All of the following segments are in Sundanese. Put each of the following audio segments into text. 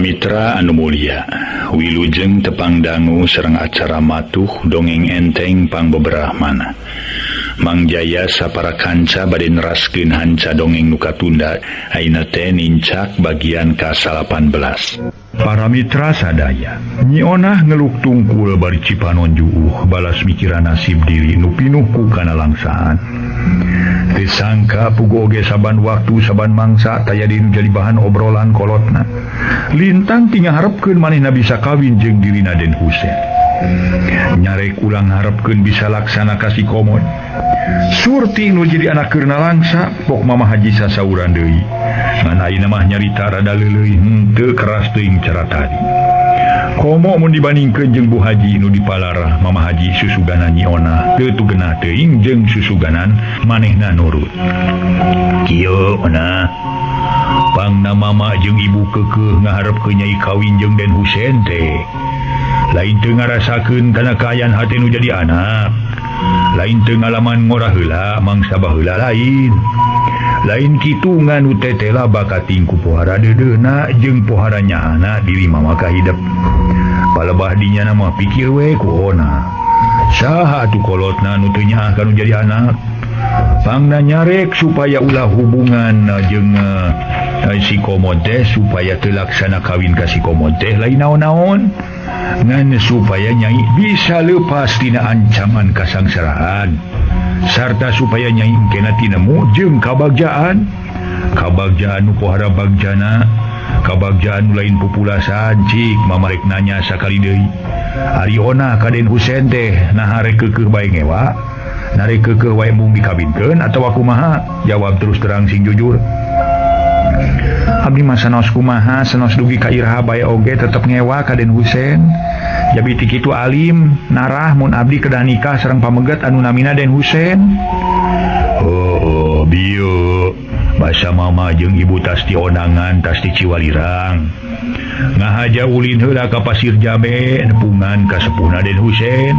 Para mitra anu mulia, wilujeng tepang dangu serang acara matuh dongeng enteng pang beberapa mana. Mang Jaya sapara kanca bade neraskeun hanca dongeng nuka tunda ayeuna teh nincak bagian ka-18. Para mitra sadaya, Nyi Onah ngeluk tungkul bari Cipanon juuh balas mikiran nasib diri nu pinuh ku kana langsaan. Disangka pugu oge saban waktu saban mangsa taya dinu jadi bahan obrolan kolotna. Lintang tinggal harapkeun manehna bisa kawin jeung dirina Den Husein. Nyarek ulang harapkeun bisa laksana kasih komod. Surti nu jadi anak keurna langsa pok Mama Haji sasauran deui. Ngan ayeuna mah nyarita rada leuleuy henteu keras teuing cara tadi. Komo mun dibandingkeun jeung Bu Haji nu dipalarah Mama Haji susuganan Nyi Onah teu tugenah teuing jeung susuganan manehna nurut. Kieu Onah, pangna Mama jeung Ibu keukeuh ngaharepkeun Nyai kawin jeung Den Husein teh. Lain teu ngarasakeun kana kaayaan hate nu jadi anak. Lain teu ngalaman ngorah heula mangsa baheula lain. Lain kitu nganu tetela bakat tingku pohara dedeuna jeung pohara nyaana diri Mama kahidep. Palebah dinya mah pikir we ku Onah. Saha atuh kolotna nu teu nyaah kanu jadi anak. Pangna nyarek supaya ulah hubungan jeung si Komod teh supaya teu laksana kawin ka si Komod teh lain naon-naon. Ngan supaya Nyai bisa lepas tina ancaman kasangsaraan sarta supaya Nyai engkena tinemu jeung kabagjaan nu pohara bagjana, kabagjaan nu lain pupulasan. Cik Mama rek nanya sakali deui, ari Onah ka Den Husein teh naha rek keukeuh bae ngewa, narek keukeuh wae mung dikawinkeun atawa kumaha? Jawab terus terang sing jujur. Abdi mah sanos kumaha, sanos dugi ka iraha bae oge tetep ngewa ka Den Husein. Jabi ti kitu alim narah mun abdi kedah nikah sareng pamegat anu namina Den Husein. Oh, bieu. Basa Mama jeung Ibu tasti onangan tasti ciwalirang. Ngahaja ulin heula ka Pasir Jabe nepungan ka sepuhna Den Husein.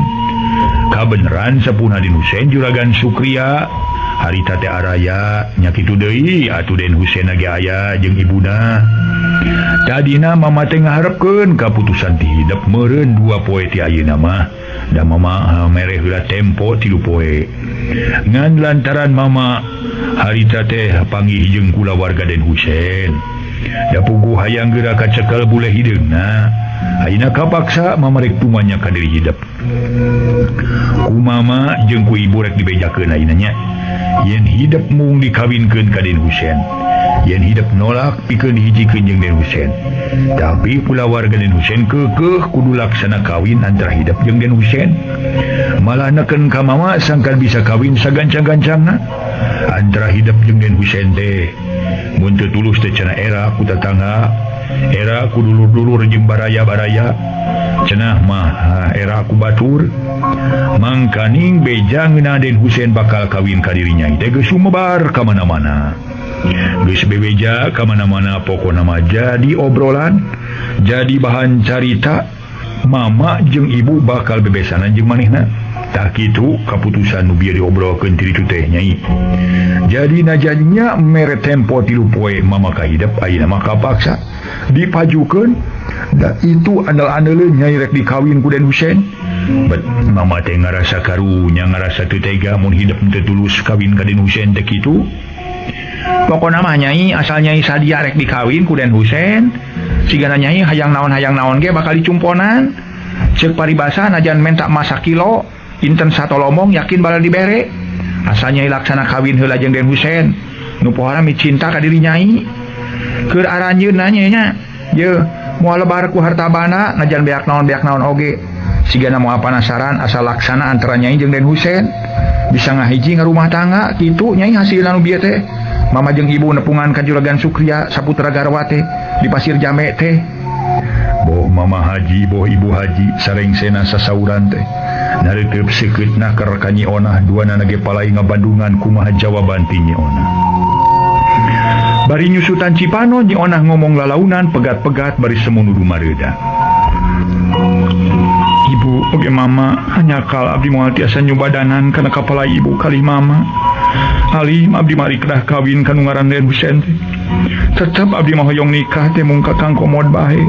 Kabeneran sepuhna Den Husein Juragan Sukria. Harita teh araya nya kitu deui atuh Den Husein age aya jeung ibuna. Tadina Mama teh ngaharepkeun kaputusan ti hidep meureun 2 poe ti ayeuna mah. Da Mama mere heula tempo 3 poe. Ngan lantaran Mama harita teh panggih jeung kulawarga Den Husein. Da puguh hayang geura kacekel bule hideungna. Ayeuna kapaksa Mama rek tumanya ka diri hidep. Ku Mama jeung ku Ibu rek dibejakeun ayeuna nya. Yen hidep mung dikawinkeun ka Den Husein, yen hidep nolak pikeun dihijikeun jeung Den Husein. Tapi kulawarga Den Husein keukeuh kudu laksana kawin antara hidep jeung Den Husein. Malah neken ka Mama sangkan bisa kawin sagancang-gancangna antara hidep jeung Den Husein teh. Mun teu tulus teh cenah era ku tatangga, era ku dulur-dulur jeung baraya-baraya. Cenah mah era ku batur. Mangkaning bejangeuna Den Husein bakal kawin ka diri Nyai teh geus sumebar ka mana-mana. Geus bebeja ka mana-mana pokona mah jadi obrolan, jadi bahan carita. Mama jeung Ibu bakal bebesanan jeung manehna. Tak kitu kaputusan nu bieu diobrolkeun ti ditu teh Nyai. Jadi najanya mere tempo 3 poe Mama kahidep ayeuna mah kapaksa dipajukeun. Da itu andal-andaleun Nyai rek dikawin ku Den Husein. Bet Mama teh ngarasa karunya, ngarasa teu tega mun hidep teu tulus kawin ka Den Husein teh kitu. Pokona mah Nyai asal Nyai sadia rek dikawin ku Den Husein, sigana Nyai hayang naon ge bakal dicumponan. Ceuk paribasa najan menta emas 1 kilo, inten 1 lomong yakin bakal dibere. Asal Nyai laksana kawin heula jeung Den Husein, nu pohara micinta ka diri Nyai. Keur aranjeunna nya ye moal lebar ku harta bana najan beak naon oge. Sigana moal panasaran asal laksana antara Nyai jeung Den Husein bisa ngahiji ngarumah tangga kitu Nyai hasilna nu bieu teh. Mama jeung Ibu nepungan ka Juragan Sukria saputra garwa teh di Pasir Jambe teh. Boh Mama Haji, boh Ibu Haji sareng sena sasauran teh nareuteup sekeutna keur ka Nyi Onah duana ge palai ngabandungan kumaha jawaban ti Nyi Onah. Bari nyusutan Cipanon Nyi Onah ngomong lalaunan pegat-pegat bari semu nudu mareuda. Ibu, oge Mama hanya kal abdi moal tiasa nyubadanan kana kapala Ibu kali Mama. Halim abdi mari kedah kawin kanu ngaran Den Husein teh. tetep abdi mah hoyong nikah teh mung kakang komod bae.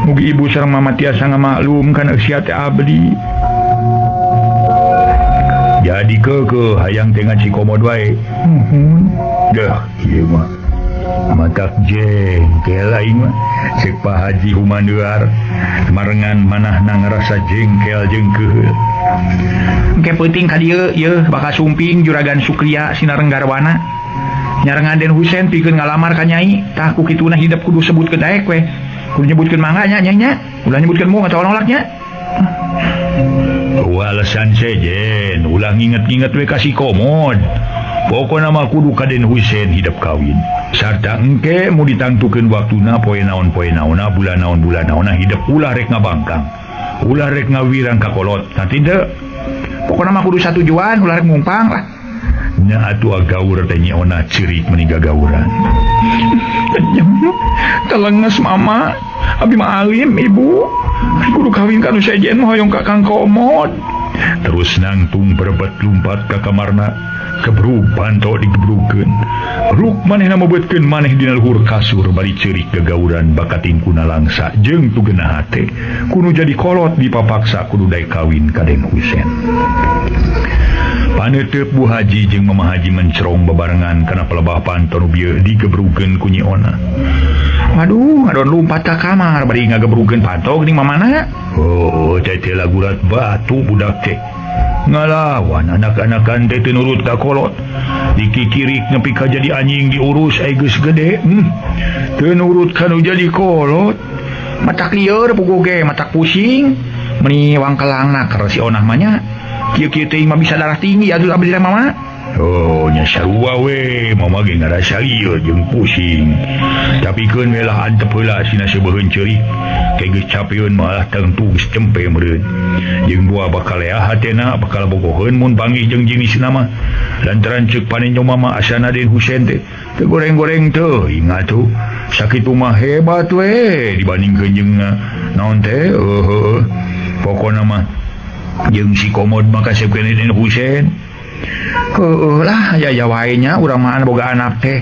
Mugi ibu sareng mama tiasa ngamaklum kana usia teh abdi. Jadi ke hayang teh ngaci komod wae. Dah ieu mah matak jengkel aing mah cek Pak Haji Humanduar marengan manahna ngarasa jengkel jeung keheul. Engke penting ka dieu yeuh bakal sumping Juragan Sukria Sinarenggarwana nyarengan Den Husein pikeun ngalamar ka nyai tah ku kituna hidup kudu sebutkeun daek we kudu nyebutkeun mangga nya nyai nya ulah nyebutkeun moal atawa nolaknya. Alasan sejen ulah nginget-nginget we ka si komod. Pokona mah kudu ka Den Husein hidup kawin. Sarta engke mau ditangtukeun waktuna poe naon-poe naonna bulan naon-bulan hidup ulah rek ngabangkang. Ulah rek ngawirang ka kolot. Nanti teu. Pokona mah kudu satujuan ulah rek ngumpang lah. Nya atuh gaur teh nyeuna ceurik meuni gagauran. Telenges mama, abdi mah alim ibu. Kudu kawin ka nu sejen mah hoyong ka Kang Komod. Terus nangtung berebet lumpat ka kamarna. Kebruk panto digebrukeun. Ruk manehna mebetkeun maneh dina luhur kasur bari ceurik gagauran bakatingkuna langsa jeung tugena hate. Kudu jadi kolot dipapaksa kudu daek kawin ka Den Husein. Paneuteup Bu Haji jeung Mama Haji mencerong bebarengan kana pelebah panto nu bieu digebrukeun ku nyiona. Waduh, ngadon lumpat ka kamar bari ngagebrukeun panto geuning mamana. Oh, teh lagurat batu budak teh. Ngalawan anak-anakan teh teu nurut ka kolot. Dikikirik nepi ka jadi anjing diurus aya geus gede. Teu nurut ka nu jadi kolot. Matak lieur puguh ge, matak pusing. Meni wangkelangna keur si onah mah nya. Kieu-kieu teh mah bisa darah tinggi atuh abdi teh mama. Oh, nya sarua we, mama ge ngarasa lieur jeung pusing. Tapi keun we lah antep heula sina sebeuheun ceurik. Kay geus capeun malah tengtu geus cempe meureun. Jeung buah bakal ea hatena bakal bogoheun mun panggih jeung jenisna mah. Lantaran ceuk panenyo mama asana Den Husein teh teu goreng-goreng teh ingat tuh. Sakitu mah hebat we dibandingkeun jeung naon teh. Pokona mah jeung si Komod mah kasepkeun Den Husein. Heueuh lah aya wae nya urang mah boga anak teh.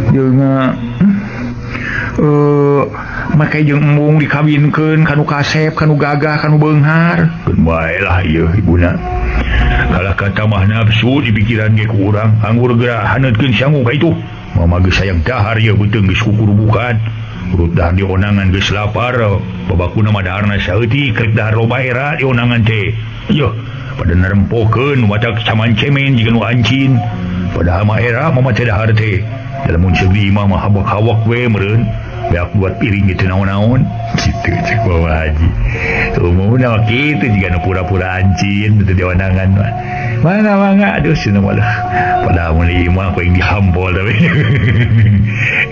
Jeung make jeung embung dikawinkeun kanu kasep kanu gagah kanu beunghar. Keun bae lah ieu ibuna. Kalah kata mah nafsu di pikiran ge ku urang anggur geura haneutkeun sangu ka itu. Mama geus sayang dahar ieu beuteung geus kukurubukan. Urut dahar di onangan geus lapar. Babakuna mah daharna saeutik krek dahar loba era di onangan teh. Yeuh pada narempokeun watak caman cemen jiga nu ancin. Padahal mah era mama teh dahar teh. Dalam mun seudi imah mah habak-hawak we meureun. Beak buat piring gitu naon-naon. Kitu cek Bawa Haji. Umumna mah kitu jiga nu pura-pura ancin teu di onangan mah. Mana mangga aduh cenah malah. Padahal mun imah ku yang dihampol tapi.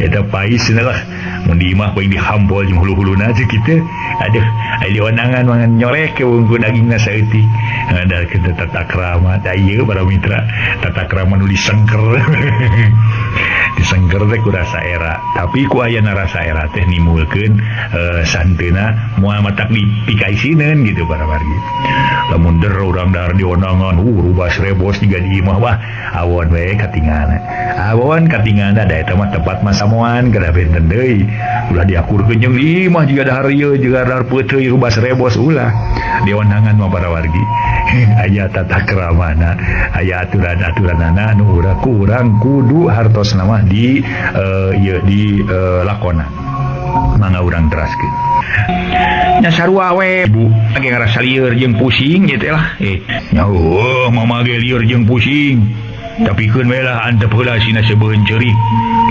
Eta pais cenah lah. Mun di imah ku yang dihampol jeung hulu-huluna cek kitu. Aduh, aya di onangan mangan nyorek ke wungkul dagingna saeutik. Ada kita tata krama, da ieu para mitra. Tata krama nu disengker. Disengker teh ku rasa era. Tapi ku aya rasa era teh nimulkeun santeuna moal matak dipikaisieun gitu para wargi. Lamun der urang dahar di onangan rubas rebos jiga di imah wah awon we katingana. Awon katingana da eta mah tempat masamoan kada benten deui. Ulah diakurkeun jeung di imah jiga dahar ieu jiga dahar peuteuy rubas rebos ulah. Di onangan mah para wargi. Aya tata kramana, aya aturan-aturanana nu urang kudu hartosna mah di lakona. Mangga urang teraskeun. Nya sarua we ibu age ngarasa lieur jeung pusing nya teh lah. Nya heueuh mama ge lieur jeung pusing. Tapi keun we lah antep heula sina sebeuheun ceurik.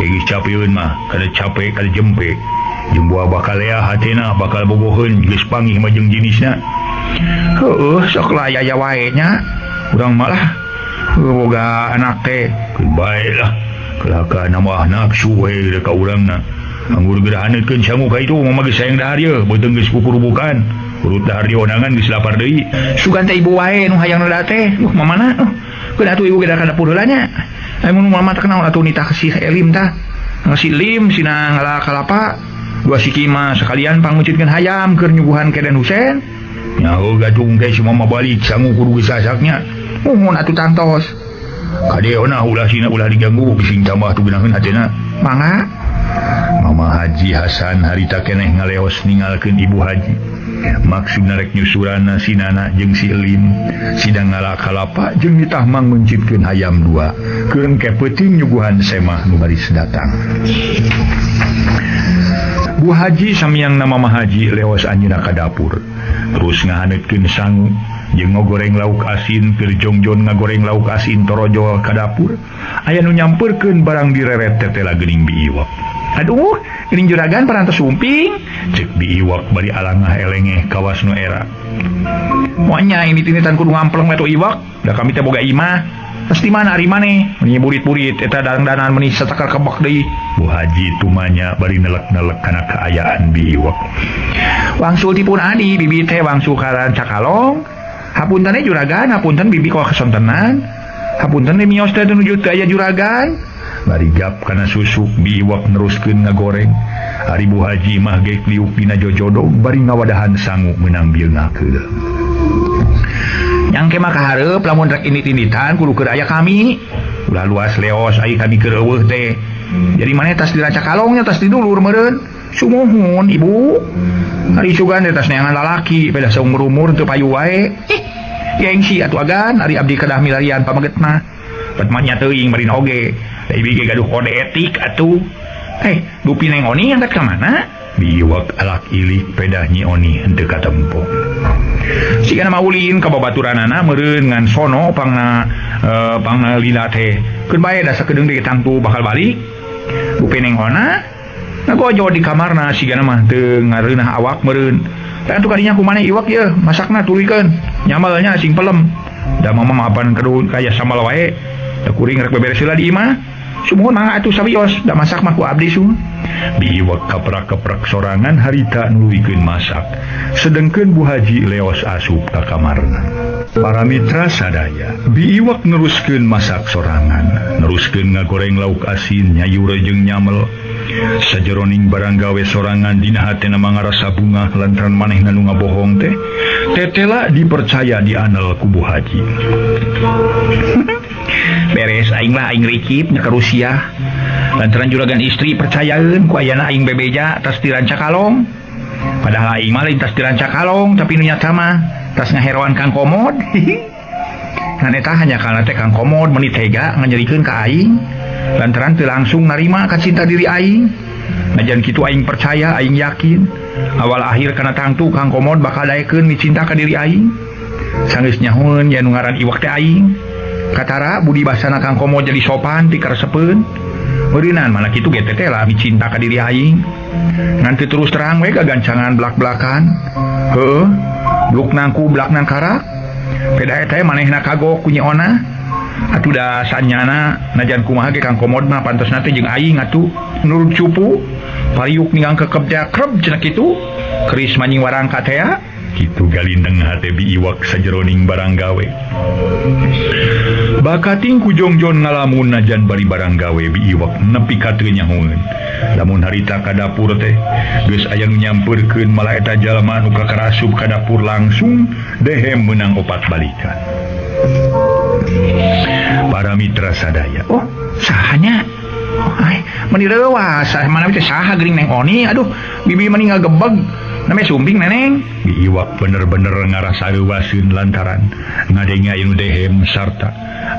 Ge geus capeun mah kada capek kada jempe. Jeung buah bakal ea hatena bakal bogoheun geus panggih mah jeung jenisna. Heueuh sok aya wae nya. Urang malah boga anak teh keun bae lah. Kelaka mah nafsu we ka urangna. Anggur geura haneutkeun sangu ka itu mah geus sayang dahar ieu beuteung geus kukurubukan. Urut dahar di onangan geus lapar deui. Sugan teh ibu wae nu hayang nada teh. Mamana keun atuh ibu ge da ka dapur heula nya. Mun mama teh kenal atuh nitah si Elim tah. Si Lim sina ngala kalapa. Dua si Kima sekalian pangucitkeun hayam keur nyuguhan ke Den Husein. Nyaho gadung ge si mama balik sangu kudu geus sasaknya. Mun atuh tantos. Kadeona ulah sina ulah diganggu bising tambah tu geunangeun hatena. mangga Mama Haji Hasan harita keneh ngaleos ninggalkeun Ibu Haji maksudna rek nyusurana si Nana jeung si Elin sidang ngala kalapa jeung ditahmang mencitkeun hayam 2 keun ke peuting nyuguhan semah nu baris datang. Bu Haji samiang nama Mama Haji leos anjeunna ka dapur terus ngahaneutkeun sangu jeung ngogoreng lauk asin keur jongjon ngagoreng lauk asin torojo ka dapur aya nu nyampeurkeun barang direret tetela geuning Bi Iwak. Aduh, ini juragan parantos sumping cek Bi Iwak bari alangah elenge kawas nu era. Moanya ini tinitan kudu ngampleng metu Iwak da kami teh boga imah pasti mana ari maneh meuni burit-burit eta dandan meuni satakar kebak deui. Bu Haji tumanya bari nelek-nelek kana kaayaan Bi Iwak. Wangsul dipun adi bibi teh wangsul karan cakalong. Hapunten juragan, hapunten bibi kok kesontenan. Hapunten mios teh nuju teh aya juragan. Bari gap kana susuk Bi Iwak neruskeun ngagoreng. Ari Bu Haji mah ge liuk dina jojodog bari ngawadahan sangu meunang bieunakeun. Nyangke mah kahareup lamun rek ini tinditan kudu keur aya kami. Ulah luas leos ai kami keur eueuh teh. Jadi maneh tas diraca kalongnya tas di dulur meureun. Sumuhun Ibu. Ari sugan teh tas neangan lalaki beda saumur-umur teu payu wae. Gengsi atuh agan ari abdi kedah milarian pamegetna. Petmanya teuing marin oge. Da ibi ge gaduh kode etik atuh. Dupi Neng Oni angkat ka mana? Bi Iwak alak ilik pedah Nyi Oni henteu katempo. Sigana mah ulin ka babaturanana meureun ngan sono pangna lila teh. Keun bae da sakedeung deui tangtu bakal balik. Dupi Neng Ona ngagojo di kamarna sigana mah teu ngareunah awak meureun. Tah atuh kadinya kumaha Iwak ye masakna tulikeun. Nyamalnya sing pelem. Da mama mapan kedun kaya sambal wae. Da kuring rek beberes heula di imah. Sumuhun mangga atuh sawios da masak mah ku abdi sun. Bi Iwak kaprak-kaprak sorangan harita nuluikeun masak. Sedengkeun Bu Haji leos asup ka kamarna. Para mitra sadaya, Bi Iwak neruskeun masak sorangan, neruskeun ngagoreng lauk asin, nyayur jeung nyamel. Sajeroning barang gawe sorangan dina hatena mangarasa bunga lantaran manehna nu ngabohong teh. Tetela dipercaya dianel ku Bu Haji. Beres aing mah aing rikip nya ka Rusia. Lantaran juragan istri percayaeun ku ayana aing bebeja tas diranca kalong. Padahal aing mah lain tas diranca kalong tapi nu nyata mah tas ngaheroan Kang Komod. Ngan eta hanya kana teh Kang Komod meuni tega ngajarikeun ka aing. Lantaran teu langsung narima ka cinta diri aing. Najan kitu aing percaya, aing yakin awal akhir kana tangtu Kang Komod bakal daekeun cinta ka diri aing. Sanggeus nyahoeun yen ngaran Iwak teh aing. Katara budi basana Kang Komod jadi sopan ti karesepeun. Meureunan mana kitu ge teh lah cinta ka diri aing. Ngan teu terus terang we gagancangan blak-blakan. Heueuh, bluk nangku blak nang karak. Peda eta manehna kagok ku Nyi Ona. Atuh da sanyana najan kumaha ge Kang Komod mah pantosna teh jeung aing atuh nurut cupu pariuk ningang kekep jakreb cenah kitu keris manjing warangka teh kitu galindeng hate Bi Iwak sajeroning barang gawe. Bakating ku jongjon ngalamun najan bari barang gawe Bi Iwak nepi ka teu nyahoeun. Lamun harita ka dapur teh geus aya nu nyampeurkeun malah eta jalma nu kakarasup ka dapur langsung dehem meunang opat balikan. Para mitra sadaya. Oh, sahanya? Meni leuwas, mana teh saha geuning Neng Oni? Aduh, bibi meni ngagebeg. Name sumping Neneng. Bi Iwak bener-bener ngarasa leuwaseun lantaran ngadenge anu dehem sarta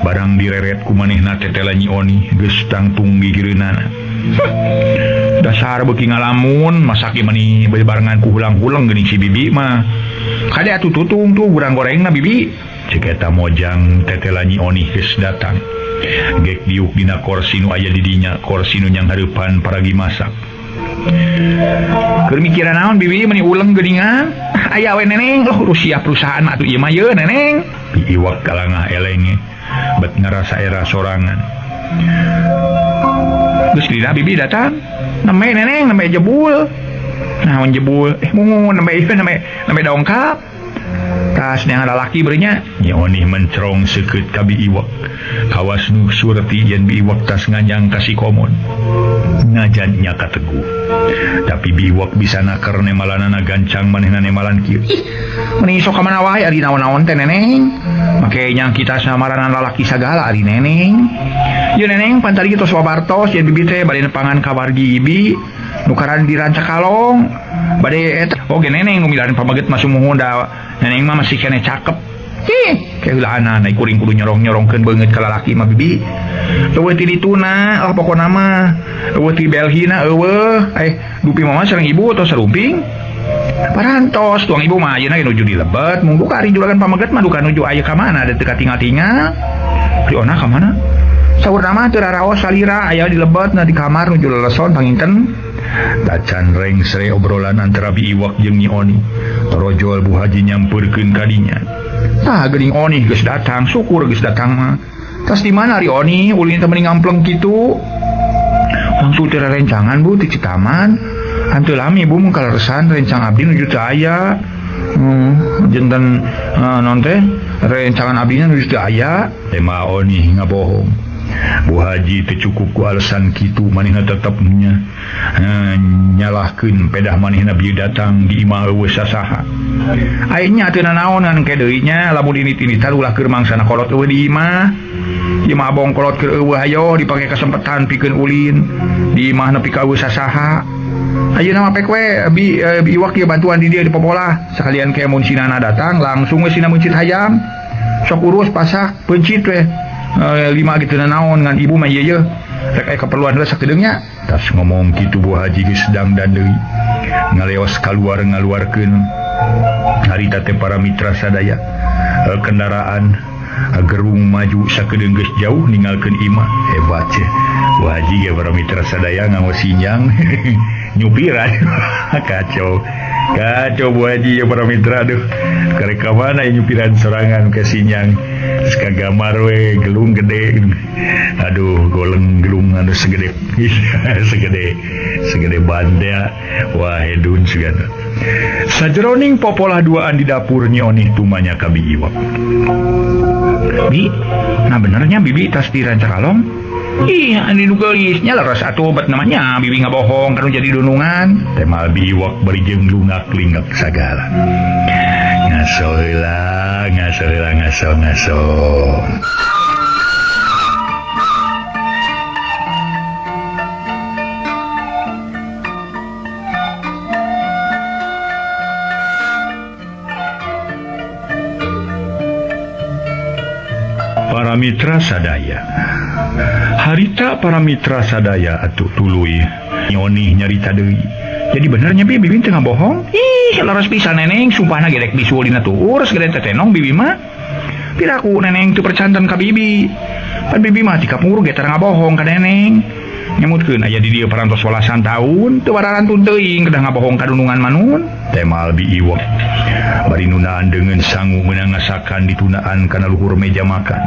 barang direret ku manehna tetela Nyi Oni geus tangtung gigireunana. Dasar beuki ngalamun masaki meni barengan ku hulang-hulang geuning si bibi mah. Kade atuh tutung tuh urang gorengna bibi. Cek eta mojang tetela Nyi Oni geus datang. Gek diuk dina kursi nu aya di dinya, kursi nu nyang hareupan paragi masak. Keur mikiran naon bibi meni uleng geuningan? Aya we Neneng, Rusia perusahaan atuh ieu mah ye Neneng. Bi Iwak kalangah elenge, bet ngarasa era sorangan. Geus dina bibi datang. Neme Neneng, neme jebul. Naon jebul? Mungun neme dongkap. Tas neangan lalaki berinya Nyi Oni mencerong seukeut ka Bi Iwak. Kawas nu surti yen Bi Iwak tas nganyang ka si Komod. Ngajan nya kateguh. Tapi Bi Iwak bisa naker nemalanana gancang manehna nemalan kieu. Meni sok ka mana wae ari naon-naon teh Neneng. makanya kita samaranan lalaki sagala ari neneng. Ieu neneng pan tadi tos wabartos jeung bibi teh bade nepangan ka wargi ibi nukaran di Rancakalong. Bade eta oge neneng nu milaran pamaget masuk muhun da neneng mah masih kene cakep. Keheulaan naik kuring kudu nyorong-nyorongkeun beungeut ka lalaki mah bibi. Eueuh ti dituna lah pokona mah. Eueuh ti belhina eueuh. Dupi mama sareng ibu tos sarumping. Parantos tuang ibu mah ayeuna nuju di Lebet mung duka ari juragan pamaget mah duka nuju aya ka mana da teu katingal-tingal. Riona ka mana? Saurna mah teu raraos salira aya di Lebet na di kamar nuju leleson panginten. Tacan rengsre obrolan antara Bi Iwak jeung Nyi Oni. Torojol Bu Haji nyampeurkeun kadinya. Tah geuning Oni geus datang, syukur geus datang mah. Tas di mana ari Oni ulin teh mending ngampleng kitu. Langsung teu rencangan Bu ti Citaman. Hantu lami ibu mun kaleresan rencang abdi nuju teu aya. Jenten non teh rencangan abdinya nuju teu aya. Tema Oni ngabohong. Bu Haji teu cukup ku alasan kitu manehna tetep nyalahkeun pedah manehna bieu datang di imah eueuh sasaha. Ayeuna teu nanaonan ke deui nya lamun ini-tinitan ulah keur mangsana kolot eueuh di imah. Ieu mah abong kolot keur eueuh hayo dipake kesempatan pikeun ulin di imah nepi ka eueuh sasaha. Ayeuna mah pek we Bi Iwak ieu bantuan di dieu di Popolah. Sakalian ke mun sinana datang langsung we sina mencit hayam. Sok urus pasak pencit we. 5 gitu naon ngan ibu mah ieu rek aya keperluan heula sakedeungnya. Tas ngomong kitu Bu Haji geus sedang dan deui. Ngaleos kaluar ngaluarkeun harita teh para mitra sadaya. Kendaraan gerung maju sakedeung geus jauh ninggalkeun imah. Hebat cenah. Bu Haji ge para mitra sadaya nganggo sinyang nyupiran. Kacau Bu Haji ya para mitra aduh. Karek ka mana nyupiran sorangan ke sinyang. Terus kagamar we gelung gede. Aduh goleng gelung anu segede segede banda. Wah hedun segala. Sajeroning Popolah duaan di dapur Nyi Oni tumanya ka Bi Iwak. Bi, nah benernya bibi tas di Rancakalong? Iya, ini nugelisnya laras atuh obat namanya bibi ngabohong kan jadi dunungan. Temal Bi Iwak bari jeung lungak-lingak sagala. Ngaso. Para mitra sadaya. Harita para mitra sadaya atuh tuluy Nyi Oni nyarita deui. Jadi benernya bibi teu ngabohong. Ih, laras pisan neneng sumpahna gedek bisul dina tuur segede tetenong bibi mah. Piraku neneng teu percanten ka bibi. Pan bibi mah ti kapur ge tara ngabohong ka neneng. Nyamutkeun aya di dieu parantos 18 taun teu bararantun teuing kedah ngabohong ka dunungan manun. Temal Bi Iwak bari nunaan dengan sangu meunang ngasakan ditunaan kana luhur meja makan.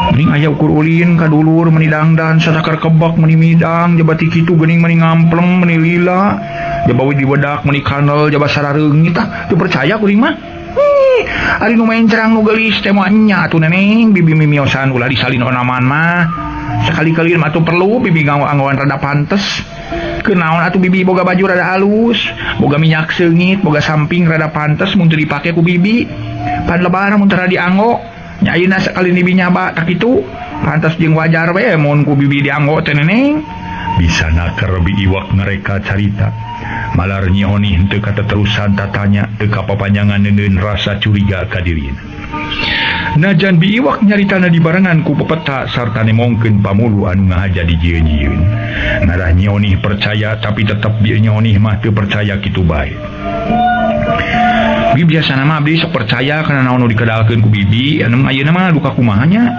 Mending aya ukur ulin ka dulur meni dangdan satakar kebak meni midang jabati kitu geuning meni ngampleng meni lila jabawi di bedak meni kanel jaba sarareungit tah teu percaya kuring mah. Ari nu main cerang nu geulis teh mah nya atuh neneng bibi mimiosan ulah disalin onaman mah. Sekali-kali mah atuh perlu bibi nganggo-anggoan rada pantes. Kenaon atuh bibi boga baju rada halus, boga minyak seungit, boga samping rada pantes mun teu dipake ku bibi. Pan lebaran mun teu dianggo nya ayeuna sakali bibi nyaba tak kitu pantes jeung wajar we mun ku bibi dianggo teh neneng. Bisa naker Bi Iwak ngareka carita. Malar Nyi Oni henteu kateterusan tatanya teu kapapanjangan neuneun rasa curiga ka dirina. Najan Bi Iwak nyaritana dibarengan ku pepeta sarta nemongkeun pamulu anu ngahaja di jieun-jieun. Ngarah Nyi Oni percaya tapi tetep Nyi Oni mah teu percaya kitu bae. Bibi biasana mah abdi sok percaya kana naon nu dikedalkeun ku bibi anu ayeuna mah duka kumaha nya.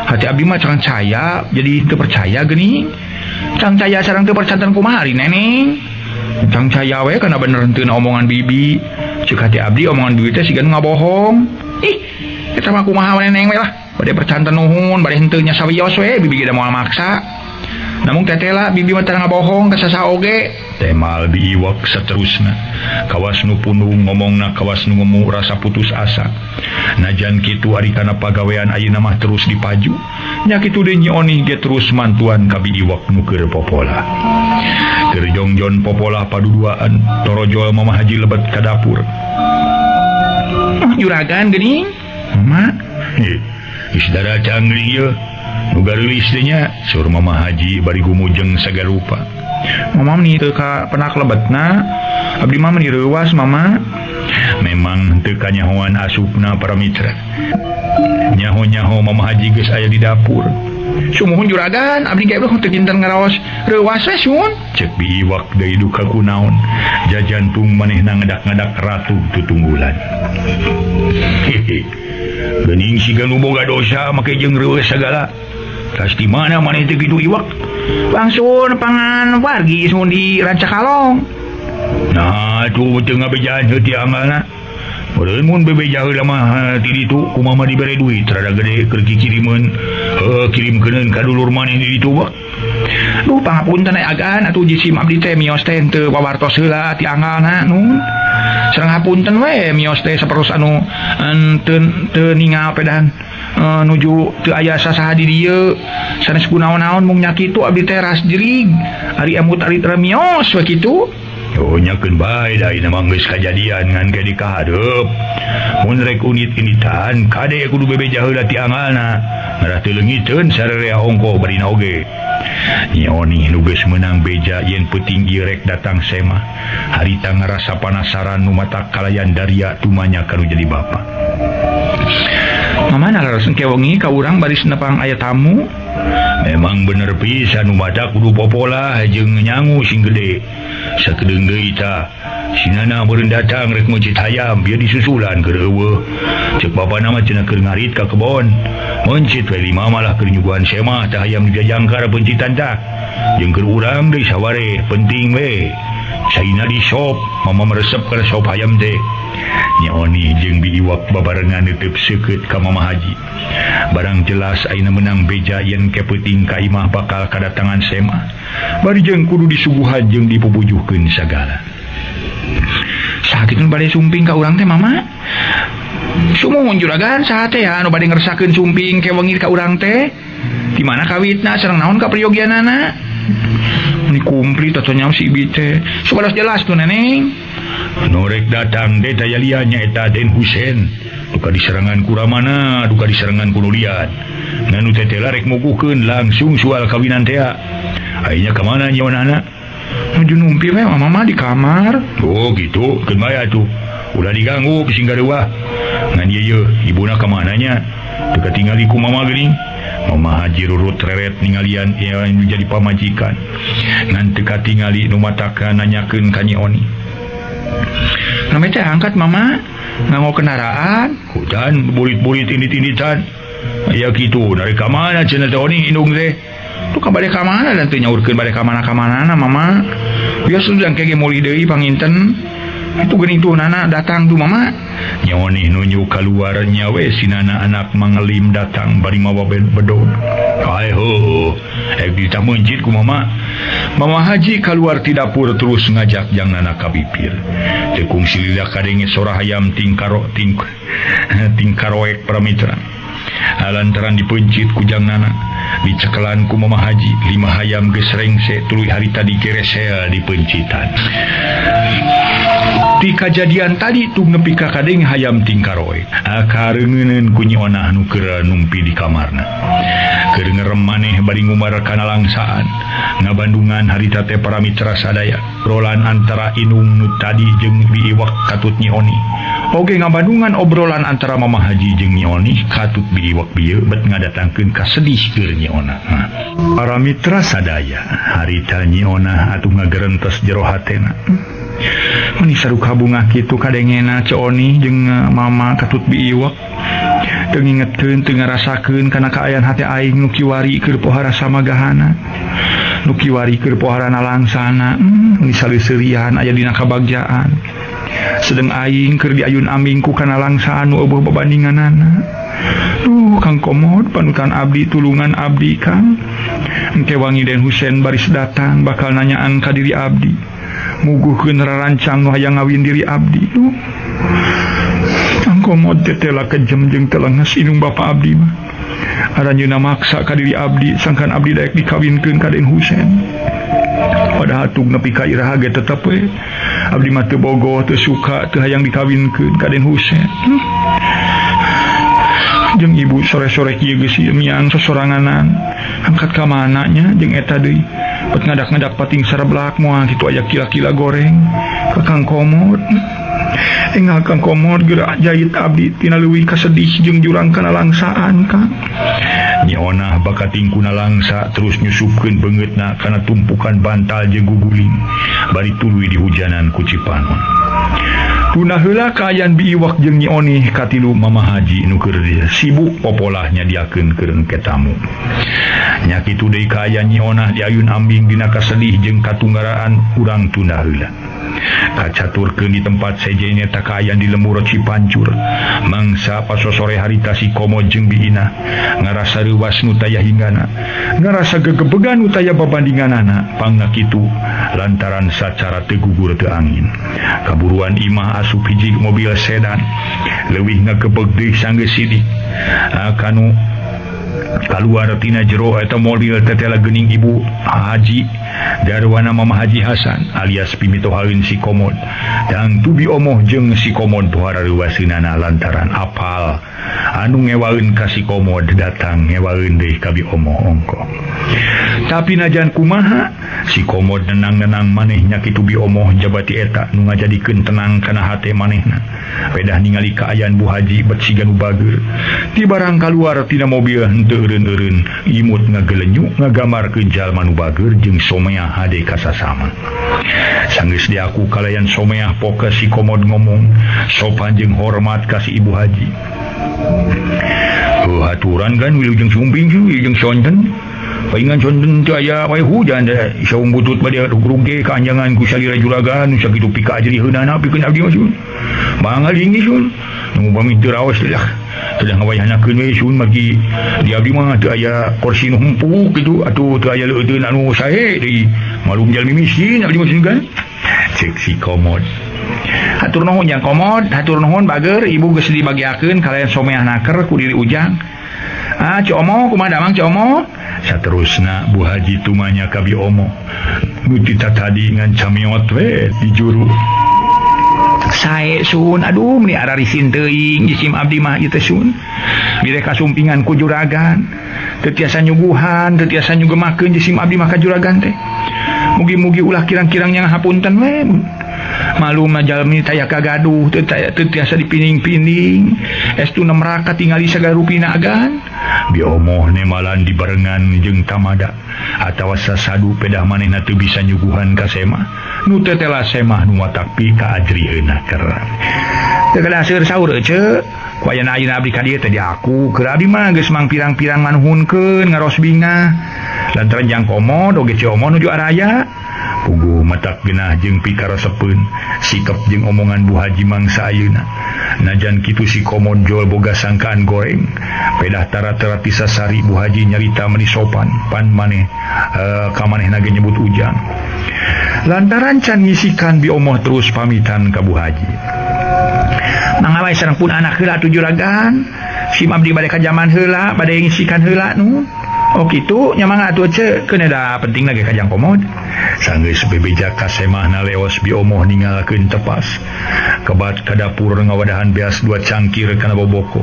Hati abdi mah can caya jadi teu percaya geuning. Can caya sareng teu percanten kumaha ari neneng. Can caya we kana bener henteu omongan bibi. Ceuk hati abdi omongan bibi teh sigan ngabohong. Ih, eta mah kumaha neneng we lah. Bade percanten nuhun, bade henteu nya sawios we bibi ge da moal maksa. Namun tetela bibi mah tara ngabohong ka sasaha oge. Temal Bi Iwak saterusna. Kawas nu pundung ngomongna kawas nu ngemu rasa putus asa. Najan kitu ari kana pagawean ayeuna mah terus dipaju. Nya kitu deui Nyi Oni ge terus mantuan ka Bi Iwak nu keur Popolah. Keur jongjon Popolah paduduaan torojol Mama Haji lebet ka dapur. Juragan geuning Mama saudara canggih ya nugar istrinya sur Mama Haji bari gumujeng segala rupa. Mama nih teka penak lebetna abdi mama nih rewas Mama. Memang teka nyahoan asupna para mitra. Nyaho Mama Haji geus aya di dapur. Sumuhun juragan abdi ge teu kinten ngaraos rewas we sun. Cek bi iwak deui duka kunaon. Jajantung manehna ngadak-ngadak ratu tutunggulan. Gening siga nu boga dosa make jeung reueus sagala. Tas di mana maneh teh kitu iwak? Langsung pangan wargi sun di Rancakalong. Nah, tu teu ngabejaan heuti amalna. Meureun mun bebeja heula mah ti ditu kumaha dibere duit rada gede keur kirimeun kirimkeun ka dulur maneh di ditu ba. Duh pangapunten agan atuh jisim abdi teh mios teh teu pawartos heula ti anggalna nun. Sareng hapunten we mios teh saperus anu teu ningal pedan nuju teu aya sasaha di dieu sanes kunaon-naon mung nya kitu abdi teh ras jering ari emut ari mios we kitu. Oh nyakeun bae da ieu mah geus kajadian ngan ge dikahadeup. Mun rek unit-unitan kade kudu bebeja heula ti anggalna. Ngarah teu leungiteun sarerea ongko barina oge. Nyoni nu geus meunang beja yen peuting ieu rek datang sema. Harita ngarasa panasaran nu mata kalayan daria tumanya kanu jadi bapa. Mama nalaros engke wengi ka urang baris nepang aya tamu. Memang bener pisan nu mata kudu popola jeung nyangu sing gede. Sakedeung deui tah sinana meureun datang rek meujit hayam bieu disusulan keur eueuh. Ceuk bapana mah cenah keur ngarit ka kebon. Mencit we lima malah keur nyuguhan sema tah hayam dijajangkar pencitan tah. Jeung keur urang deui saware penting we. Saina di sop mama meresep ka sop hayam teh. Nyoni jeung bi iwak babarengan neuteup seukeut ka Mama Haji. Barang jelas ayeuna meunang beja yen ke peuting ka imah bakal kadatangan sema. Bari jeung kudu disuguhan jeung dipupujuhkeun sagala. Sakitu bade sumping ka urang teh Mama. Sumuhun juragan saha teh anu bade ngeresakeun sumping ke wengi ka urang teh? Di mana kawitna sareng naon kapriyogianana? Ini kumplit atau nyawa si ibi teh supados jelas tuh neneng. Norek datang deta yalianya eta Den Husein duka diserangan kuramana duka diserangan kunulian nganu teh rek muguhkeun langsung soal kawinan teh ayeuna ka mana nyawana nuju numpi we mama di kamar. Oh gitu keun bae atuh ulah diganggu pising gareuwah ngan ieu ibuna ka mana nya teu katingali ku mama geuning. Mama Haji rurut reret ningalian yang jadi pamajikan ngan teu katingali nu matakan nanyakeun ka Nyi Oni. Namanya teh angkat Mama nganggo kendaraan hujan burit-burit indit-inditan aya kitu dari ka mana cenah teh Oni indung teh tu ka bade ka mana dan teu nyaurkeun bade ka mana-kamanana Mama biasa sedang kege meuli deui panginten itu geuning tuh nana datang tuh Mama. Nyoni nunjuk keluar nyawe sinana anak mangelim datang bari mawa bedog. Hai ho, kita mencit ku Mama. Mama Haji keluar ti dapur terus ngajak jang nana ka bibir. Tekung silila kadenge sora hayam tingkaroek pramitra. Lantaran dipencit ku jang nana. Dicekelan ku Mama Haji 5 hayam geus rengse tuluy harita digeresea dipencitan. Di kejadian tadi tuh nepi ka kadeng hayam tingkaroe akareungeun ku Nyi Onah nu keur numpi di kamarna keur ngerem maneh bari ngumar kana langsaan ngabandungan harita teh para mitra sadaya obrolan antara Inung nu tadi jeung bi iwak katut Nyi Oni oge ngabandungan obrolan antara Mama Haji jeung Nyi Oni katut bi iwak bieu bet ngadatangkeun kasedih keur Nyi Onah. Para mitra sadaya harita Nyi Onah atuh ngagerentos jero hatena. Meni saruka bunga kitu kadengena Oni jeung Mama katut bi iwak teu ngingetkeun teu ngarasakeun kana kaayaan hate aing nu kiwari keur pohara samagahana nu kiwari keur poharana langsana ni saleuseurian aya dina kabagjaan sedeng aing keur diayun ambingku kana langsaan nu eueuh babandinganana. Kang Komod panutan abdi tulungan abdi Kang engke wangi Den Husein baris datang bakal nanyaan ka diri abdi muguhkeun rarancang nu hayang ngawin diri abdi. Kang Komod tetela kejem jeung telenges inung bapa abdi mah. Aranjeunna maksa ka diri abdi sangkan abdi daek dikawinkeun ka Den Husein. Pada hatug nepi ka iraha ge tetep we abdi mah teu bogoh teu suka teu hayang dikawinkeun ka Den Husein. jeung ibu sore-sore kieu geus miang sosoranganan angkat ka mananya jeung eta deui bet ngadak-ngadak pating sareblak moal kitu aya kila-kila goreng ka Kang Komod. Enggal Kang Komod geura jahit abdi tina leuwih kasedih jeung jurang kana langsaan Kang. Nyi Onah bakating kuna langsa terus nyusupkeun beungeutna kana tumpukan bantal jeung guguling bari tuluy di hujanan ku Cipanon. Punah heula kaayaan biiwak jeung Nyi Oni katilu Mama Haji nu keur sibuk popolah nyadiakeun keur engke tamu. Nya kitu deui kaayaan Nyi Onah di ayun ambing dina kasedih jeung katunggaraan urang tunda heula. Kacaturkeun di tempat sejene ta kaayaan di lembur Cipancur. Mangsa pasosore harita si Komod jeung biina ngarasa reuwas nu taya hinggana, ngarasa gegebegan nu taya babandinganana pangna kitu lantaran sacara teu gugur teu angin. Kaburuan imah asup hiji mobil sedan leuwih ngagebeg deui sanggeus sidik kanu kaluar tina jero eta mobil tetela geuning ibu Haji garwana Mama Haji Hasan alias pimitohaeun si Komod dan tubi omoh jeung si Komod pohara reuwaseunana lantaran apal anu ngewaeun ka si Komod datang ngewaeun deui ka bi omoh ongko. Tapi najan kumaha si Komod nenang-nenang maneh nya kitu bi omoh jabati eta nu ngajadikeun tenang kana hate manehna. Pedah ningali kaayaan Bu Haji bet siga nu bageur ti barang kaluar tina mobil henteu eureun-eureun imut ngagelenyuk ngagamarkeun jalma nu bageur jeung Someah hade kasasama. Sanggeus diaku kalayan Someah poke si Komod ngomong sopan jeung hormat ka si Ibu Haji. Haturan kan wilujeng sumping jeung sonten paingan sonten teu aya wae hujan da saung butut bade ruge kanjangan ku salira juragan nu sakitu pika ajriheunana pikeun abdi masun mangal ingis sun nu pamih teu raos lah teu ngawayahnakeun we sun margi di abdi mah teu aya kursi nu empuk kitu atuh teu aya leuteun anu sae deui malum jalmi miskin abdi masun kan cek si Komod. Hatur nuhun yang Komod, hatur nuhun bageur ibu geus dibagiakeun kalayan Someah naker ku diri Ujang. Cik Omo kumaha damang Cik Omo? Saterusna Bu Haji tumanya ka bi Omo. Nu tadi ngan camiot we di juru. Sae sun, aduh meni ararisin teuing jisim abdi mah ieu teh sun. Bire kasumpingan ku juragan. Teu tiasa nyuguhan, teu tiasa nyugemakeun jisim abdi mah ka juragan teh. Mugi-mugi ulah kirang-kirang nya ngahapunten we. Malum jalmi taya kagaduh teu tiasa dipining-pining estu nemraka tingali sagarupina agan bi omoh nemalan dibarengan jeung tamada atawa sasadu pedah manehna teu bisa nyuguhan ka Semah nu tetela Semah nu watakpi ka ajrieuna keur teu kada seur saur ceu kuayana ayeuna abdi ka dieu teh aku keur abdi mah geus mang pirang-pirang manhunkeun ngarosbingna lantaran jang Komod oge Cik Omo nuju araya puguh matak genah jeung pikaresepeun sikap jeung omongan Bu Haji mangsa ayeuna. Najan kitu si Komod jol boga sangkaan goreng pedah tara-tara ti sasari Bu Haji nyarita meni sopan pan maneh ka manehna ge nyebut Ujang. Lantaran can ngisikan bi omoh terus pamitan ka Bu Haji. Mangawai sareng pun anak heula tu juragan si abdi bade ka jaman heula bade ngisikan heula nu. Oh kitu nya mangga atuh ceu keun da penting lagi ka Jang Komod. Sanggeus bebeja ka Semahna leos bi omoh ninggalkeun tepas kebat ka dapur ngawadahan beas 2 cangkir kana boboko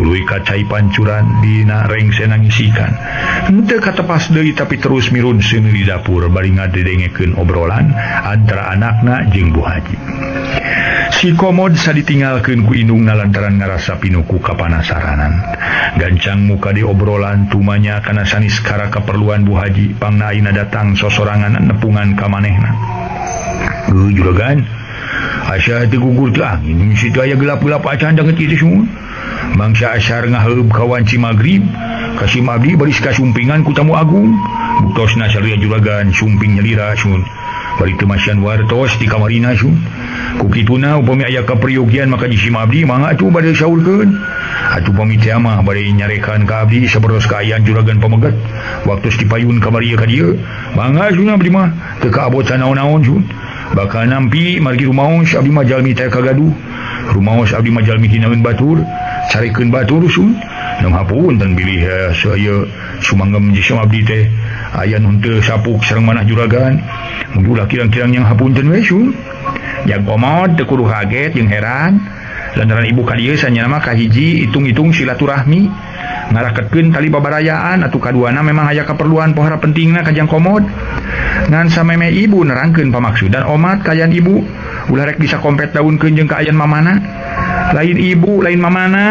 tuluy ka cai pancuran dina rengsena ngisikan henteu katepas deui tapi terus mirunseun di dapur bari ngadedengekeun obrolan antara anakna jeung Bu Haji. Si Komod saditinggalkeun ku indungna lantaran ngarasa pinuku kapanasaranan. Gancang muka di obrolan tumanya kana sanis kara keperluan Bu Haji pangna ayeuna datang sosorangan nepungan ka manehna. Juragan, asa teu gugur teu angin, situ aya gelap-gelap acan danget kitu semua. Mangsa asar ngaheup ka wanci magrib, ka si abdi baris kasumpingan ku tamu agung. Buktosna salia juragan sumping nyelira sun. Bari teu masyan wartos di kamarina sun. Ku kituna upami aya kapriyogian maka di si abdi mangga atuh bade saurkeun. Atuh pami teh mah bade nyarekan ka abdi saberos kaayaan juragan pamegat. Waktu dipayun kamari ka dieu, mangga sun abdi mah teu kaabot sanaon-naon sun. Bakal nampi margi rumaos abdi mah jalmi teh kagaduh. Rumaos abdi mah jalmi hinaeun batur, carikeun batur sun. Nam hapunten bilih saya sumanggem jisim abdi teh aya nu teu sapuk sareng manah juragan. Mun ulah kirang-kirang yang hapunten we sun. Jang Komod teu kudu kaget jeung heran lantaran ibu kadieu sanyana mah kahiji hitung-hitung silaturahmi ngarakeutkeun tali babarayaan atuh kaduana memang aya keperluan pohara pentingna kajang komod ngan sameme ibu nerangkeun pamaksudan omat kayan ibu ulah rek bisa kompet daunkeun jeung kaayan mamana lain ibu lain mamana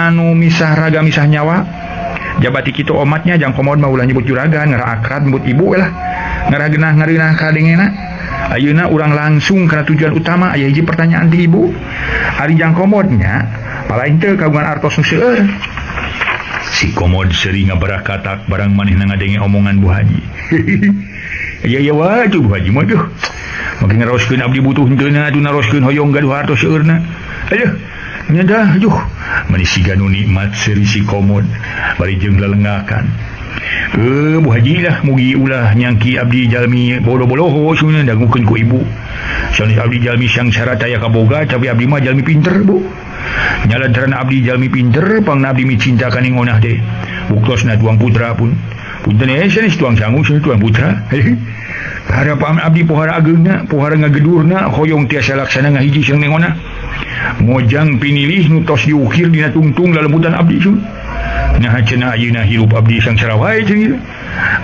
anu misah raga misah nyawa jabati kitu omatnya jang komod mah ulah nyebut juragan ngara akrab nyebut ibu lah ngara geunah ngareunah kadengena. Ayeuna urang langsung karena tujuan utama aya hiji pertanyaan ti ibu ari jang komodnya palain teu kagungan artos nu seueur. Si komod sering ngabarakatak barang manehna ngadenge omongan Bu Haji. Iya wae tuh Bu Haji mah tuh mungkin ngaroskeun abdi butuh henteuna atuh naroskeun hoyong gaduh hartos seueurna. Aduh nyanda aduh mani siga nu nikmat seri si komod bari jeung lelenggakan. Bu Haji lah mugi ulah nyangki abdi jalmi bolo-boloho sunna dangukeun ku ibu. Sanes abdi jalmi sang syarat aya kaboga tapi abdi mah jalmi pinter Bu. Nyalantaran abdi jalmi pinter pangna abdi mi cinta kaning onah teh. Buktosna tuang putra pun. Punten sanes tuang sangu sanes tuang putra. Harapan abdi pohara ageungna, pohara ngagedurna hoyong tiasa laksana ngahiji jeung ning onah. Mojang pinilih nu tos diukir dina tungtung lalemutan abdi sun. Nah cenah ayeuna hirup abdi sang sarawai jeung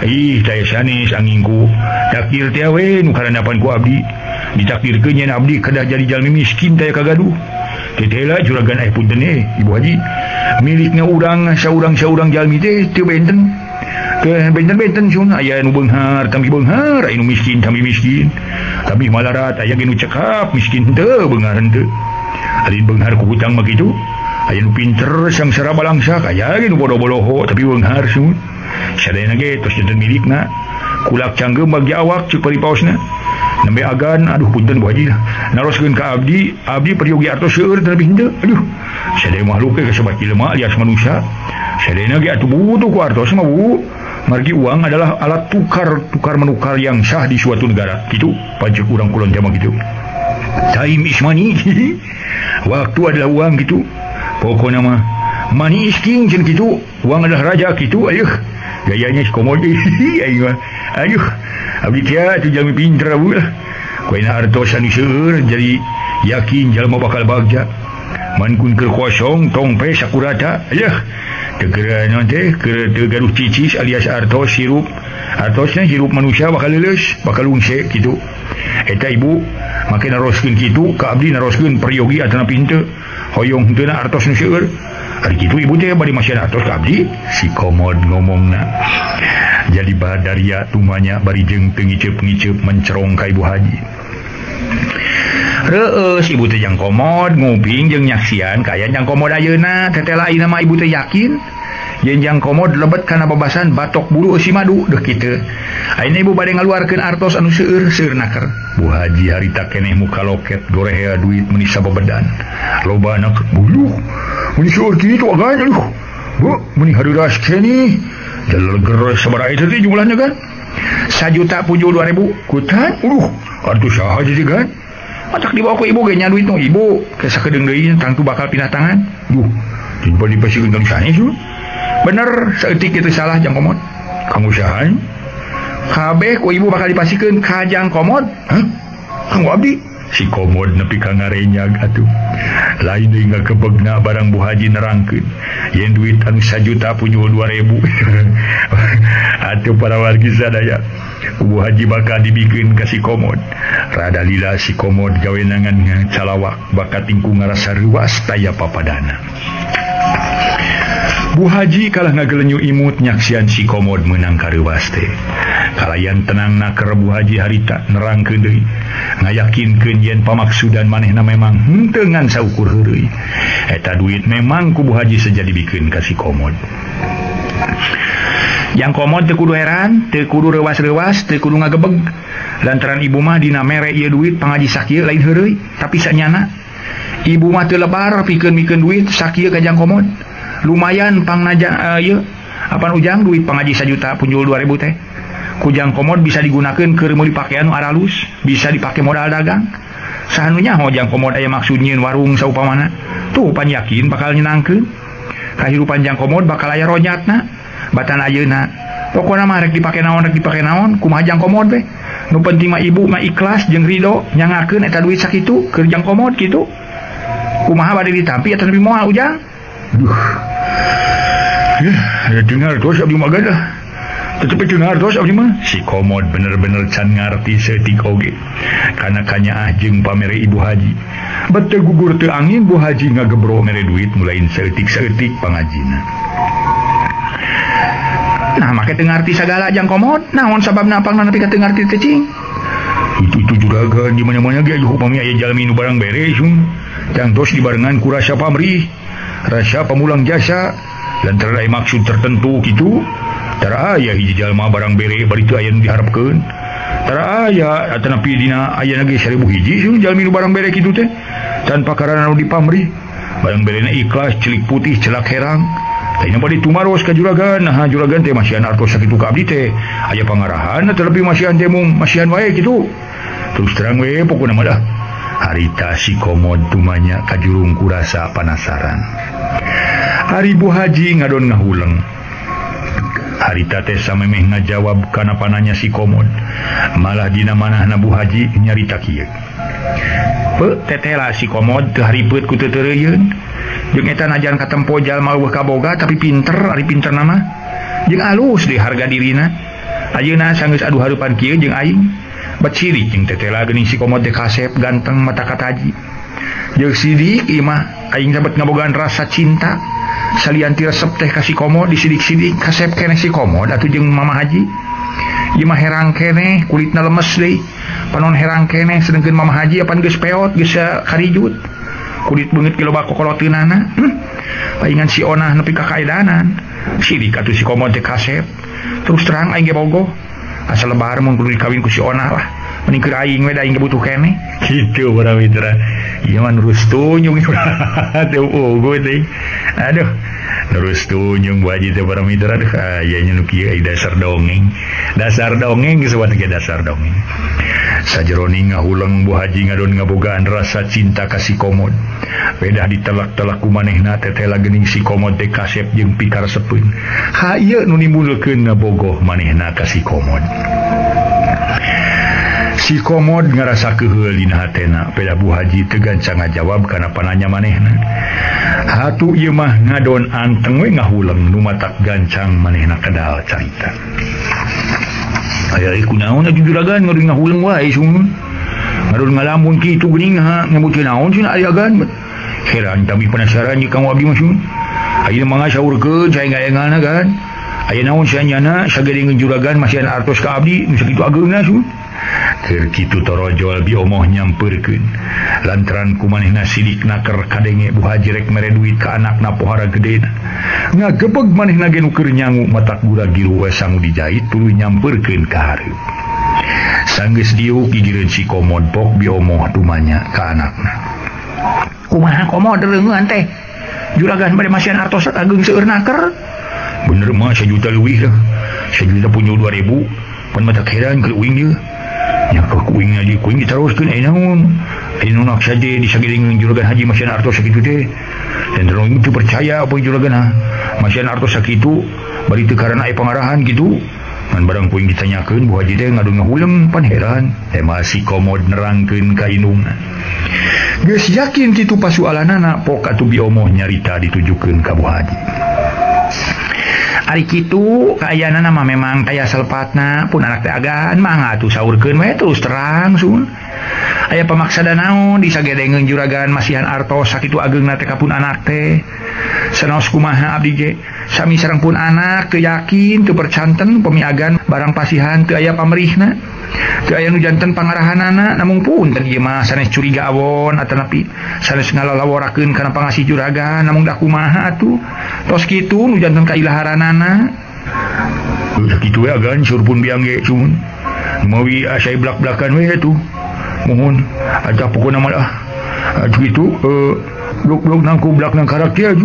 ih taya sanes angingku takdir teh we nu karandapan ku abdi ditakdirkeun yen abdi kedah jadi jalmi miskin taya kagaduh tetela juragan punten Ibu Haji milikna urang saurang-saurang jalmi teh teu benten ke benten-benten sun aya nu beunghar tambi beunghar aya nu miskin tambi miskin tapi malarat aya ge nu cekap miskin teu beunghar henteu alin beunghar ku hutang mah kitu aya nu pinter sang sara balangsak aya ge nu bodo-boloho tapi beunghar sun sadayana ge tos janten milikna kulak canggeum bagi awak ceuk paripaosna nembe agan aduh punten Bu Haji naroskeun ka abdi peryogi artos seueur terlebih henteu aduh sadaya makhluk ge kasebat jelema alias manusia sadayana ge atuh butuh ku artos mah Bu margi uang adalah alat tukar menukar yang sah di suatu negara kitu pajak urang kulon jama kitu time is money waktu adalah uang gitu pokoknya mah money is king jeung kitu uang adalah raja kitu ayeuh gayanya si komod ayeuna ayuh abdi teh teu jalmi pinter Bu lah koina artos anu seueur jadi yakin jalma bakal bagja mankun keur kosong tongpe sakurata ayeuh teu keur naon teh keur teu gaduh cicis alias artos hirup artosna hirup manusia bakal leuleus bakal lungse kitu eta ibu make naroskeun kitu ka abdi naroskeun peryogi atana pinter hoyong henteuna artos nu seueur ari kitu ibu teh bari masieun artos ka abdi si komod ngomongna jadi badaria tumanya bari jeung teu ngiceup-ngiceup mencerong ka Ibu Haji reueus ibu teh jang komod nguping jeung nyaksian kaya jang komod ayeuna teteh lain mah ibu teh yakin yen jang komod lebet kana babasan batok bulu si madu deuh kitu ayeuna ibu bade ngaluarkeun artos anu seueur naker Bu Haji harita keneh muka loket gorehea duit meuni sababedan loba anak buluh meuni seueur kitu agan aduh Bu meuni hareuras keneh jaleger sabaraha itu teh jumlahna kan 1.072.000 kutan atuh saha jadi kan matak dibawa ku ibu ge nya duit nu ibu ke sakedeung deui tangtu bakal pindah tangan tiba dipasieun ka sanes bener saeutik kitu salah jang komod kamu saha kabeh ku ibu bakal dipasieun ka jang komod kanggo abdi si komod nepi ka ngarenyag atuh lain deui ngakebegna barang Bu Haji nerangkeun yen duit anu 1.072.000 atuh para wargi sadaya Bu Haji bakal dibikeun ka si komod rada lila si komod gawe nangan calawak bakat tingku ngarasa ruas taya papadana Bu Haji kalah ngagelenyu imut nyaksian si komod meunang kareuwas teh kalayan tenangna keur Bu Haji harita nerangkeun deui ngayakinkeun yen pamaksudan manehna memang henteu ngan saukur heureuy eta duit memang ku Bu Haji saja dibikeun ka si komod yang komod teu kudu heran teu kudu reuwas-reuwas teu kudu ngagebeg lantaran ibu mah dina mere ieu duit pangaji sakieu lain heureuy tapi sanyana ibu mah teu lebar pikeun mikeun duit sakieu ka jang komod lumayan pangnaja ieu apan ujang duit pangaji 1.072.000 teh kujang komod bisa digunakeun keur meuli pakaian nu aralus bisa dipake modal dagang sahanunya hojang komod aya maksud nyieun warung saupamana tuh pan yakin bakal nyenangkeun kahirupan jang komod bakal aya ronyatna batan ayeuna pokona mah rek dipake naon kumaha jang komod we nu penting mah ibu mah ikhlas jeung ridho nyangakeun eta duit sakitu keur jang komod kitu kumaha bade ditampi atau lebih moal ujang. Ya dengar terus abdi mah gadah. Tetapi dengar terus abdi mah si Komod bener-bener can ngarti setik oge. Kana kanya jeung pamere Ibu Haji. Bete gugur teu angin Bu Haji ngagebro mere duit mulain seetik-seetik pangajina. Nah make teu ngarti sagala jang Komod. Naon sababna apangna nepi ka teu ngarti teh cing? Itu juragan di mana-mana ge upami aya jalmi nu barang beres cantos dibarengan ku rasa pamrih, rasa pamulang jasa lantaran aya maksud tertentu kitu. Tara aya hiji jalma barang bere bari teu aya nu diharapkeun. Tara aya atanapi dina aya ge 1000 hiji jalmi nu barang bere kitu teh tanpa karana nu dipamrih. Barang berena ikhlas celik putih celak herang. Ayeuna bade tumaros ka juragan. Nah juragan teh masihan artos sakitu ka abdi teh aya pangarahan tetapi masihan teh mung masihan wae kitu. Terus terang we pokokna mah dah harita si Komod tumanya ka jurung kurasa panasaran. Hari Bu Haji ngadon ngahuleng. Harita teh samemeh ngajawab kana pananya si Komod. Malah dina manahna Bu Haji nyarita kieu. Pe tetela si Komod teu haripeut ku teu teureyeun. Jeung eta najan katempo jalma eueuh kaboga tapi pinter, ari pinter nama. Jeung alus deui harga dirina. Ayeuna sanggeus adu harupan kieu jeung aing. Bet sirik jeung tetela geuning si Komod teh kasep ganteng mata kataji. Jeung sidik ieu mah aing sabet ngabogaan rasa cinta. Salian ti resep teh ka si Komod disidik-sidik kasep keneh si Komod atuh jeung Mama Haji. Ieu mah herang keneh kulitna lemes deui. Panon herang keneh sedengkeun Mama Haji apan geus peot geus karijut. Kulit beungeut ge loba kokoloteunana. Paingan si Onah nepi ka kaedanan. Sidik atuh si Komod teh kasep. Terus terang aing ge bogoh. Asal lebar mun kudu dikawin ku si Onah lah. Mending keur aing we da aing ge butuh keneh. Kitu para mitra. Ieu mah nurus tunjung teu ogo teh. Aduh. Nurus tunjung Bu Haji teh para mitra aduh aya nya nu kieu dasar dongeng. Dasar dongeng geus wat ge dasar dongeng. Sajeroning ngahuleng Bu Haji ngadon ngabogaan rasa cinta ka si Komod. Pedah ditelak-telak ku manehna tetela geuning si Komod teh kasep jeung pikaresepeun. Ha ieu nu nimbulkeun ngabogoh manehna ka si Komod. Si Komod ngarasa keheul dina hatena, pedah Bu Haji teu gancang ngajawab kana pananya manehna. Hatu ieu mah ngadon anteng we ngahuleng nu matak gancang manehna kadal carita. Aya ieu kunaon atuh juragan ngadon ngahuleng wae sun. Ngadon ngalamun kitu geuning nyambut teu naon sun aya gan. Heran tapi penasaran jeung kang abdi mah sun. Ayeuna mangga saurkeun sae ngayanganna kan. Aya naon saenyana sagedengeun juragan masihan artos ka abdi nu sakitu ageungna sun. Keur kitu torojol biomoh nyampeurkeun. Lantaran kumanehna sidikna keur kadenge Bu Haji rek mere duit ka anakna pohara gedena. Ngagebeg manehna ge nu keur nyangu matak gura gilu we sangu dijahit tuluy nyampeurkeun ka hareup. Sanggeus diuk gigireun si Komod pok biomoh tumanya ka anakna. Kumaha Komod reungeun teh? Juragan bade masihan artos ageung seueurna keur. Bener mah 1 juta leuwih lah. 1 juta punyo 2000. Pan mata heran keur uing dieu. Nya ka kuingna di kuing diteruskeun aya naon? Aya nu nak saja disagedengeun juragan Haji masihan artos sakitu teh. Dan terus itu percaya apa juragan masihan artos sakitu bari teu karana aya pangarahan kitu. Ngan barang kuing ditanyakeun Bu Haji teh ngadon ngahuleng pan heran. Emang si Komod nerangkeun ka indungna. Geus yakin kitu pasualanana pok atuh biomoh nyarita ditujukeun ka Bu Haji. Ari kitu kaayana mah memang aya selpatna pun anak teh agan mah atuh saurkeun we terus terang sun. Aya pamaksada naon disagedengeun juragan masihan artos sakitu ageungna teh kapun anak teh. Sanaos kumaha abdi ge sami sareng pun anak teu yakin teu percanten pemiagan barang pasihan teu aya pamrihna. Teu aya nu janten pangarahanana namung punten ieu mah sanes curiga awon atanapi sanes ngalalaworakeun kana pangasih juragan namung da kumaha atuh. Tos kitu nu janten kailaharanana. Udah kitu we agan surpun biang ge cuman. Mawi asai blak-blakan we atuh. Mohon ada pokona mah atuh kitu blok-blok nang kublak nang karakter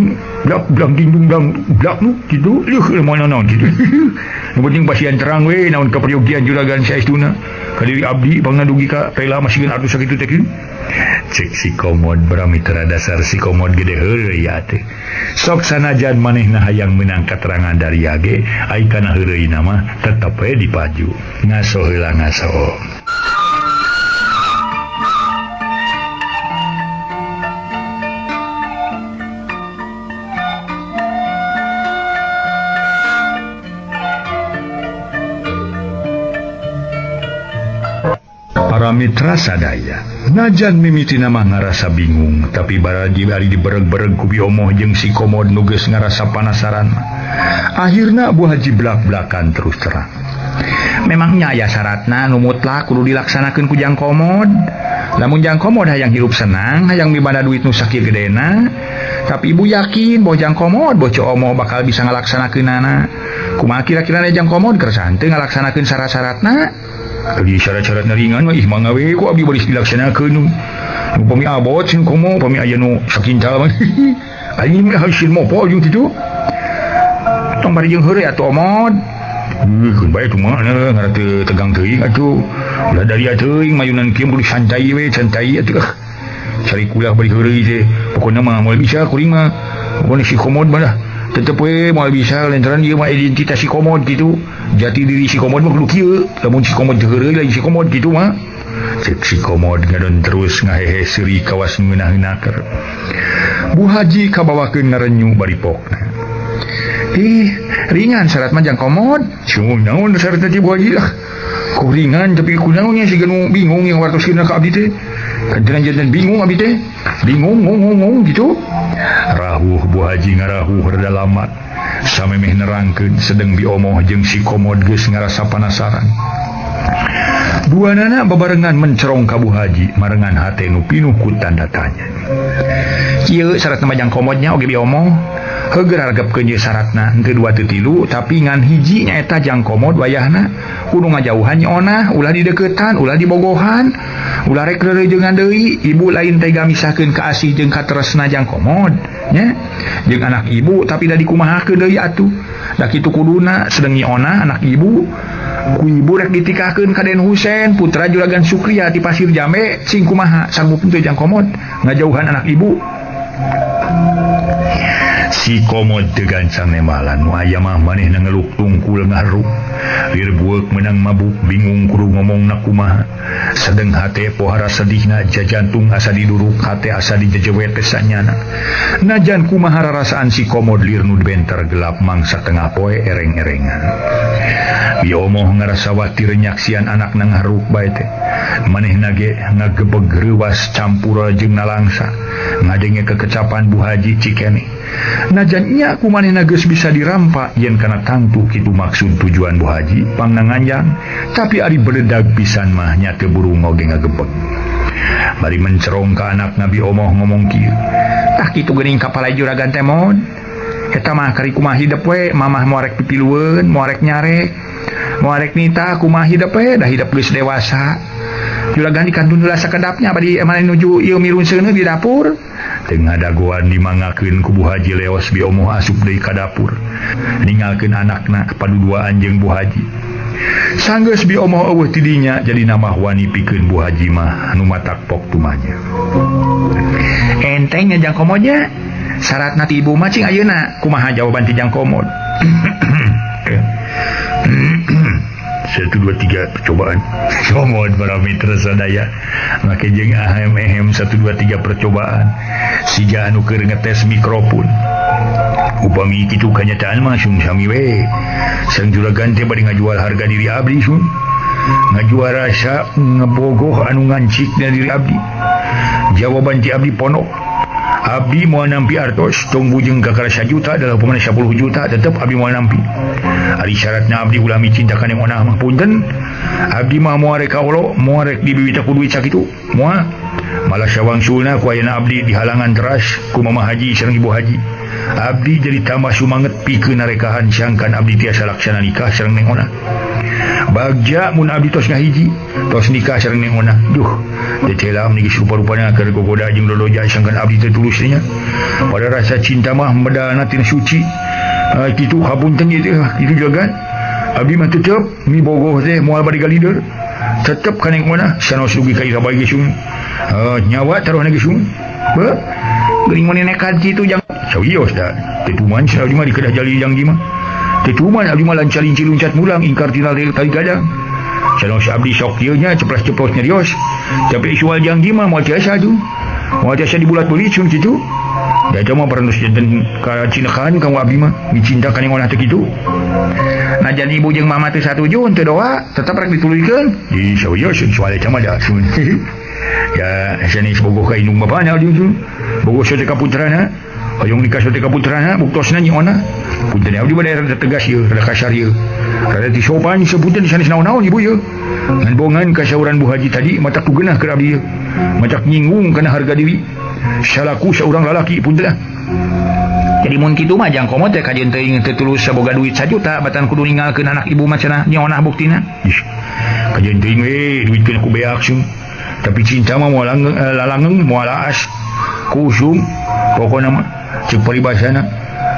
blak dindung dang blak nu kitu yeuh mana naon kitu. Nu penting pasian terang we naon kaperyogian juragan saestuna. Kadiri abdi bangna dugi ka rela masihkeun artos sakitu teh. Cek si Komod beramitra dasar si Komod gede heureuy teh. Sok sanajan manehna hayang meunang katerangan dari age ai kana heureuy mah tetep we dipaju. Ngaso heula ngaso. para mitra sadaya. Najan mimiti nama ngarasa bingung, tapi baraji hari dibereg-bereg ku Biomoh jeung si Komod nuges ngarasa panasaran. Akhirna Bu Haji belak-belakan terus terang. Memangnya aya syaratna nu mutlak kudu dilaksanakeun ku Jang Komod. Lamun Jang Komod hayang hirup senang, hayang mibanda duit nu sakieu gedena, tapi ibu yakin bahwa Jang Komod boco omoh bakal bisa ngalaksanakeunana. Kumaha kira-kira Jang Komod kersan teu ngalaksanakeun syarat-syaratna? Di syarat-syarat ringan mah ih mangga we ku abdi bari dilaksanakeun. Upami abot sin komo upami aya nu sakintal mah. Aing mah hasil mopo jeung kitu. Tong bari jeung heureuy atuh Omod. Keun bae tu mah ngara teu tegang teuing atuh. Ulah dari teuing mayunan kieu kudu santai we, santai atuh. Cari kulah bari heureuy teh. Pokona mah moal bisa kuring mah. Pokona si Komod mah tetep we moal bisa lantaran ieu mah identitas si Komod gitu. Jati diri si Komod mah kudu kieu. Lamun si Komod teu heureuy lain si Komod gitu mah. Cek si Komod ngadon terus ngahehe seuri kawas ngeunah-ngeunaker. Bu Haji kabawakeun ngarenyu bari pokna. Ringan syarat mah Jang Komod. Cuma naon syaratna ti Bu Haji lah. Ku ringan tapi kunaonnya si ganu bingung yang wartoskeun ka abdi teh. Kadang-kadang bingung abdi teh. Bingung ngomong gitu. Rahuh Bu Haji ngarahuh rada lamat. Samemeh nerangkeun sedeng Biomoh jeung si Komod geus ngarasa panasaran. Duanana babarengan mencerong ka Bu Haji marengan hate nu pinuh ku tanda tanya. Kieu syaratna mah Jang Komodnya oge Biomoh. Heugeur hargepkeun ieu syaratna henteu 2 teu 3 tapi ngan hiji nyaeta Jang Komod wayahna kudu ngajauhan nyona, ulah dideuketan, ulah dibogohan, ulah rek reureujeungan deui, ibu lain tega misahkeun ka asih jeung katresna Jang Komod nya. Jeung anak ibu tapi da dikumahakeun deui atuh. Da kitu kuduna sedeng nyona anak ibu ku ibu rek ditikahkeun ka Den Husein putra Juragan Sukriya di Pasir Jambe sing kumaha sanggup teu Jang Komod ngajauhan anak ibu. Si Komod teu gancang nemalan aya mah manehna ngeluk tungkul ngaruk lir bueuk menang mabuk bingung kudu ngomongna kumaha sedeng hate pohara sedihna jajantung asa diduruk hate asa dijejewet sanyana. Najan kumaha rarasaan si Komod lir nu benter gelap mangsa tengah poe ereng-erengan. Biomoh ngarasa watir nyaksian anakna ngaruk bae teh. Manehna ge ngagebeg reuwas campur jeung nalangsa ngadenge kekecapan Bu Haji cikene. Najan nya kumanehna geus bisa dirampa yen kana tangtu kitu maksud tujuan Bu Haji pangnanganjang tapi ari beledag pisan mah nya teu buru ngoge ngagebeg. Bari mencerong ka anak Nabi Omoh ngomong kieu. Tah kitu geuning kapala Juragan teh mod. Eta mah kari kumaha hidup we, mamah moal rek pipilueun, moal rek nyarek, moal rek nita kumaha hidup we, dah hidup geus dewasa. Juragan dikantun heula sakedapnya bari emane nuju ieu mirun seuneu di dapur. Teu ngadagoan dimangakeun ku Bu Haji leos Biomoh asup deui ka dapur. Ninggalkeun anakna paduduaan jeung Bu Haji. Sanggeus Biomoh eueuh ti dinya jadi namah wani pikeun Bu Haji mah anu matakpok tumanya. Entengnya Jang Komodnya. Syaratna ti ibu mah cing ayeuna kumaha jawaban ti Jang Komod. 1 2 3 percobaan. Komod para mitra sadaya make jeung ahem 1 2 3 percobaan. Siga anu keur ngetes mikrofon. Upami kitu kanyataan mah sun sami we. Sang Juragan teh bade ngajual harga diri abdi sun. Ngajual rasa ngebogoh anu ngancikna diri abdi. Jawaban ti abdi ponok. Abdi moal nampi artos tong bujeng kakara 1 juta adalah upamana 10 juta tetep abdi moal nampi. Ari syaratna abdi ulah micinta ka yang onah mah punten. Abdi mah moal rek kaulo, moal rek dibibita ku duit sakitu, moal. Malah sawangsulna ku ayeuna abdi dihalangan teras ku Mama Haji sareng Ibu Haji. Abdi jadi tambah sumanget pikeun narekahan sangkan abdi tiasa laksana nikah sareng neng onah. Bagja mun abdi tos ngahiji, tos nikah sareng neng onah. Duh, decelam niki rupa-rupana keur gogoda jeung dodoja sangkan abdi teh tulus nya. Pada rasa cinta mah medana tina suci. Kitu hapunten ieu itu juga. Abdi mah tetep mibogoh teh moal bade galideur. Tetep ka neng onah sanos dugi ka ira bae geus. Nyawa taruhna geus. Be, geuning maneh nekat kitu jang. Sawios da. Tetuman si abdi mah dikedah jali jang di mah. Tetuman abdi mah lancalinci luncat mulang ingkar tina tali gadang. Sanos abdi sok ieu nya ceplas-ceplos nyarios. Tapi isual jang di mah moal tiasa tuh. Moal tiasa dibulat-bulit sun kitu. Da eta mah parantos janten ka cinakan ka abdi mah dicinta ka neng onah teh kitu. najan ibu jeung mama teu satuju teu doa tetep rek dituluykeun di saya soal eta mah da sun ya sanes bogoh ka indung bapana ujung bogoh sote ka putrana hoyong nikah sote ka putrana buktosna nyiona punten abdi bade rada tegas ieu rada kasar ieu rada disopan sebutan sanes naon-naon ibu ieu ngan bongan ka sauran Bu Haji tadi matak tugeunah keur abdi ieu matak nyinggung kana harga diri salaku saurang lalaki punten jadi mun kitu mah jang komod teh kajeun teuing teu tulus saboga duit 1 juta batan kudu ninggalkeun anak ibu mah cenah nyeonah buktina kajeun teuing we duitkeun ku beak sung tapi cinta mah moal lalangeng moal aas kusum pokona mah ceuk paribasana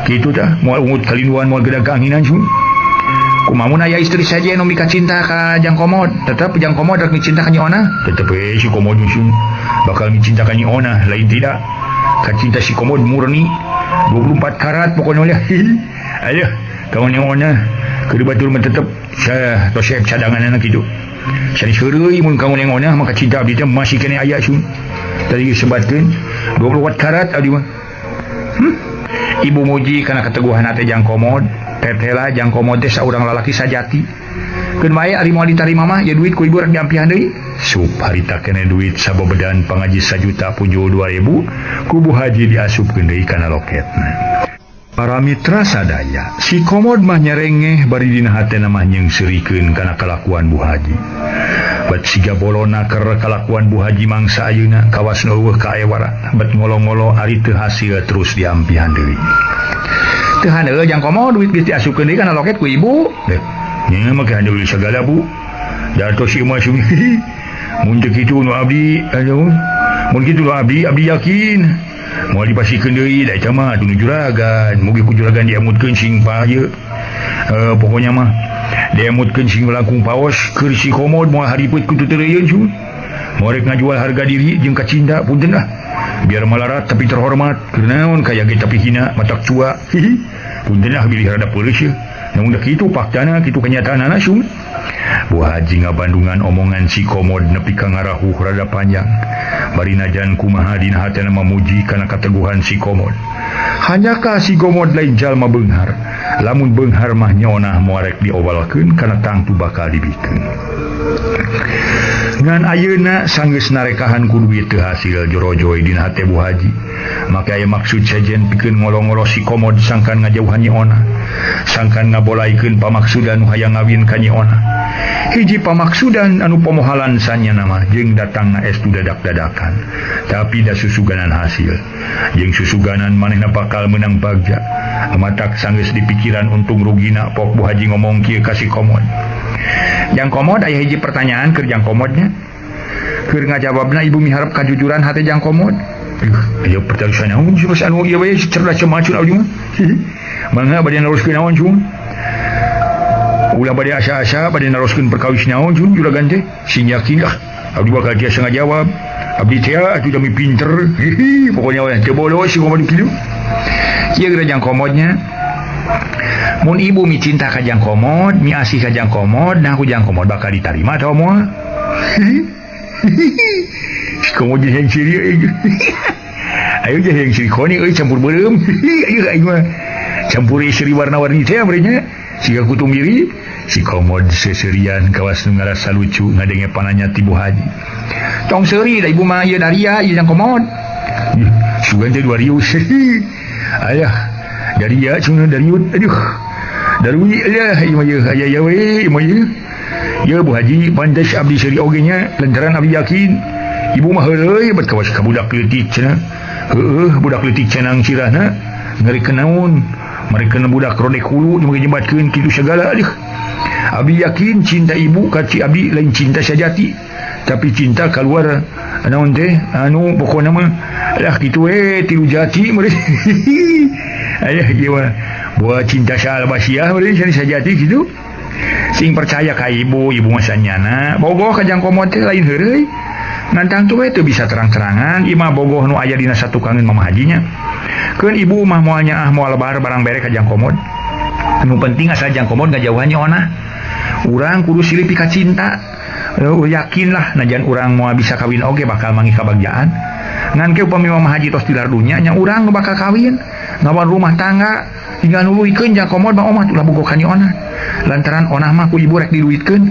kitu tah moal ungut kalinduan moal gedag kaanginan sung kumaha mun aya istri saja anu mika cinta ka jang komod tetep jang komod rek cinta ka nyeonah tetep we si komod sung bakal cinta ka nyeonah lain tidak ka cinta si komod murni 24 karat pokoknya ayo kawan yang mana keur batur mah tetep saya tosep cadangan anak itu sari seureuy mun kawan yang mana maka cinta abdi teh masih kene aya sun tadi sebatkeun 24 karat abdi mah ibu muji kana keteguhan teh jang komod tetela jang komod teh saurang lalaki sajati keun bae ari moal ditarima mah ya duit ku ibu rek diampihan deui sup harita kene duit sabobedan pangaji 1 juta punjul 2000 ku Bu Haji diasupkeun deui kana loketna. Para mitra sadaya si komod mah nyerengeh bari dina hatena mah nyeungseurikeun kana kalakuan Bu Haji bat siga bolona keur kalakuan Bu Haji mangsa ayeuna kawasna eueuh ka ewara bat ngolo-ngolo ari teu hasil terus diampihan deui teu handeuh jang komod duit geus diasupkeun deui kana loket ku ibu nya mah handeuh sagala Bu datos ieu mah sung mun teu kitu nu abdi anu mun kitu nu abdi yakin moal dipasikeun deui da eta mah atuh juragan mugi ku juragan diamutkeun sing payeu pokoknya mah diamutkeun sing langkung paos keur si komod moal haripeut kudu teureun sun moal rek ngajual harga diri jeung kacinta punten lah biar malarat tapi terhormat keur naon kaya ge tapi hina matak cua punten lah bilih rada peureus ye namun da kitu faktana kitu kenyataanna sun Bu Haji ngabandungan omongan si komod nepi ka ngarahuh rada panjang bari najan kumaha dina hatena memuji kana kateguhan si komod hanyakah si komod lain jalma beunghar lamun beunghar mah nyeonah moal rek diowalkeun kana tangtu bakal dibikeun ngan ayeuna sanggeus narekahan ku duit teu hasil jorojoy dina hate Bu Haji maka aya maksud sajen pikeun ngolo-ngolo si komod sangkan ngajauhan nyeonah sangkan ngabolaikeun pamaksudan nu hayang ngawin ka nyeonah hiji pamaksudan anu pemohalan sanyana mah jeung datangna estu dadak-dadakan tapi da susuganan hasil jeung susuganan manehna bakal menang bagja matak sanggeus dipikiran untung rugina pok Bu Haji ngomong kieu ka si komod jang komod aya hiji pertanyaan keur jang komodnya keur ngajawabna ibu miharep kajujuran hate jang komod ayo pertanyaan naon terus anu ieu we cerdas macul abdi mah mangga bade naroskeun naon cung ulah bade asa-asa bade naroskeun perkawis naon jun juragan teh sing yakin abdi bakal tiasa ngajawab abdi teh atuh dami pinter pokoknya we teu bolos si komod kitu ieu geura jang komodnya mun ibu mi cinta ka jang komod mi asih ka jang komod nah ku jang komod bakal ditarima tau moal komod jeung ciri ayo jeung ciri koni euy campur beureum ayo mah campur istri warna-warni teh amrenya siga kutung diri si komod seserian kawas nu ngarasa lucu ngadenge pananya ti Bu Haji tong seuri da ibu mah ieu daria ieu jang komod sugan teh 200 ayah daria cuma dariut aduh darui aya ieu mah ieu aya we mah ieu ieu Bu Haji pantes abdi seuri oge nya lantaran abdi yakin ibu mah heureuy bat kawas ka budak leutik cenah budak leutik cenang sirahna ngarikeun naon mereka budak rodek hulu menyebatkeun kitu segala aduh abdi yakin cinta ibu ka ci abdi lain cinta sajati tapi cinta keluar naon teh anu pokona mah lah kitu we tilu jati meureun aya ieu mah buat cinta salbasiah meureun sajati kitu sing percaya ka ibu mah sanyana bogoh ka jang komod teh lain heureuy nantang tuh teu bisa terang-terangan imah bogoh nu aya dina satu kangen Mama Hajinya keun ibu mah moal nyaah moal lebar barang bere ka jang komod anu penting asal jang komod ngajauhan nyeonah urang kudu silih pika cinta yakin lah najan urang moal bisa kawin oge bakal mangi kabagjaan ngan ke upami Mama Haji tos tilar dunya nya urang nu bakal kawin ngawan rumah tangga tinggal nuluykeun jang komod mah omah ulah bogoh ka nyeonah lantaran onah mah ku ibu rek diduitkeun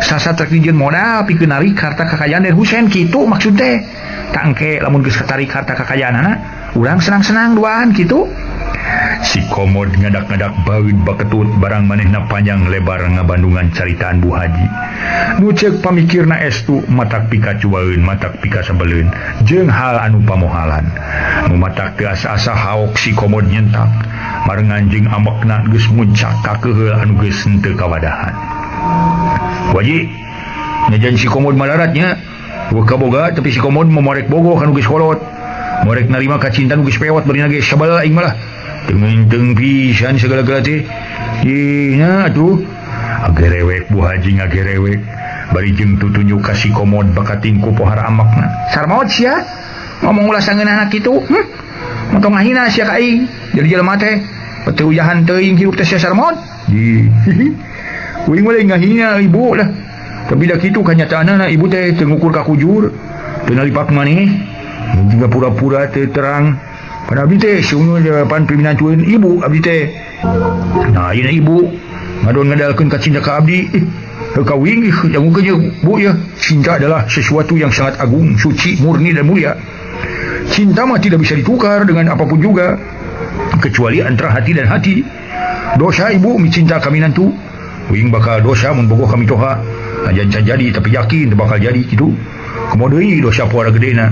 sasa trek dijieun modal pikeun narik harta kakayaan Den Husein kitu maksud teh tangke lamun geus katarik harta kakayaanana urang senang-senang duaan kitu. Si Komod ngadak-ngadak baeud baketut barang manehna panjang lebar ngabandungan caritaan Bu Haji. Nu ceuk pamikirna estu matak pika cuaeun matak pika sabeleun jeung hal anu pamohalan. Nu matak teu asa-asa haok si Komod nyentak marengan jeung ambekna geus muncak ka keheul anu geus henteu kawadahan. Waji nyajan si Komod malaratnya boga tapi si Komod momorek bogoh anu geus kolot. Morek narima kacinta nu geus pewot bari ge sabal aing malah teng pisan segala-gala teh. Nya atuh agerewek Bu Haji ngagerewek bari jeung tutunjuk ka si Komod bakating ku pohara amakna. Sarmaot sia ngomong ulah sangeunana kitu. Montong ngahina sia ka aing. Jadi jelema teh peteu uyahan teuing hirup teh sia Sarmaot. Uing mah ngahina ibu lah. Tapi da kitu kanyataanna ibu teh teu ngukur ka kujur, teu nalipak maneh. Juga pura-pura teh terang. Pada abdi teh seuneu depan pimpinan tueun ibu abdi teh. Nah, ieu ibu ngadon ngadalkeun ka cinta ka abdi. Kawing jangukeun Bu ya. Cinta adalah sesuatu yang sangat agung, suci, murni dan mulia. Cinta mah tidak bisa ditukar dengan apapun juga kecuali antara hati dan hati. Dosa ibu mencinta kami nantu. Wing bakal dosa mun bogoh kami toha. Ajan jadi tapi yakin bakal jadi gitu. Kemudian dosa puara gedena.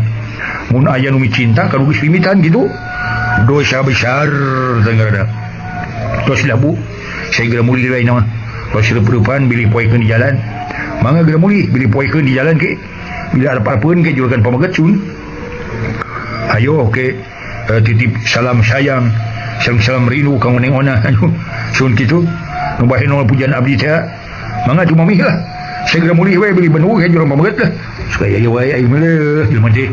Mun aya nu cinta kanu geus pimitan gitu dosa besar tanggarada. Tos lah Bu saya geura muli deui naon tos reup-reupan bilih poekeun di jalan mangga geura muli bilih poekeun di jalan ke bila arep-arepeun ke julukan pamaget sun ayo ke titip salam sayang salam rindu ka neng ona sun kitu nu bae nu pujian abdi teh mangga tu mamih lah saya geura muli we bilih benuh ke julukan pamaget lah supaya aya wae aing meureun jelema teh.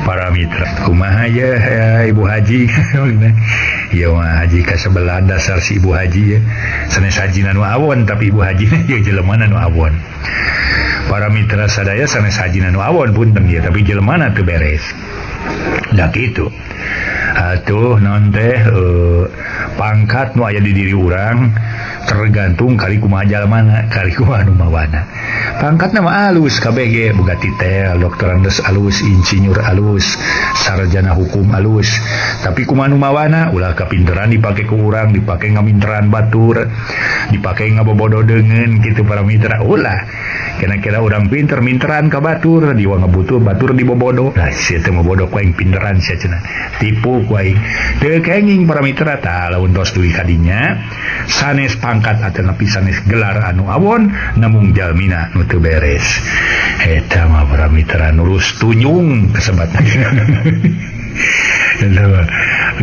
Para mitra kumaha ya Ibu Haji ya mah haji ka sebelah dasar si Ibu Haji ya sanes haji nu awon tapi Ibu Haji ya jelema nu awon. Para mitra sadaya sanes haji nu awon punten ya tapi jelema teu beres da kitu atuh naon teh pangkat nu aya di diri urang tergantung kali kumaha jalemana kali kumaha nu mawana. Pangkatna mah alus kabeh ge boga titel doktor andes alus insinyur alus sarjana hukum alus tapi kumaha nu mawana ulah kapinteran dipake ku urang dipake ngaminteran batur dipake ngabobododeungeun kitu para mitra ulah kira-kira urang pinter minteran ka batur diwa ngabutuh batur dibobodo lah sia teh mabodo ku aing pinteran sia cenah tipu ku aing teu kenging para mitra tah lamun tos duwi kadinya sanes pangkat atau napi sanes gelar anu awon namung jalmina nu teu beres eta mah para mitra nurus tunyung kesebat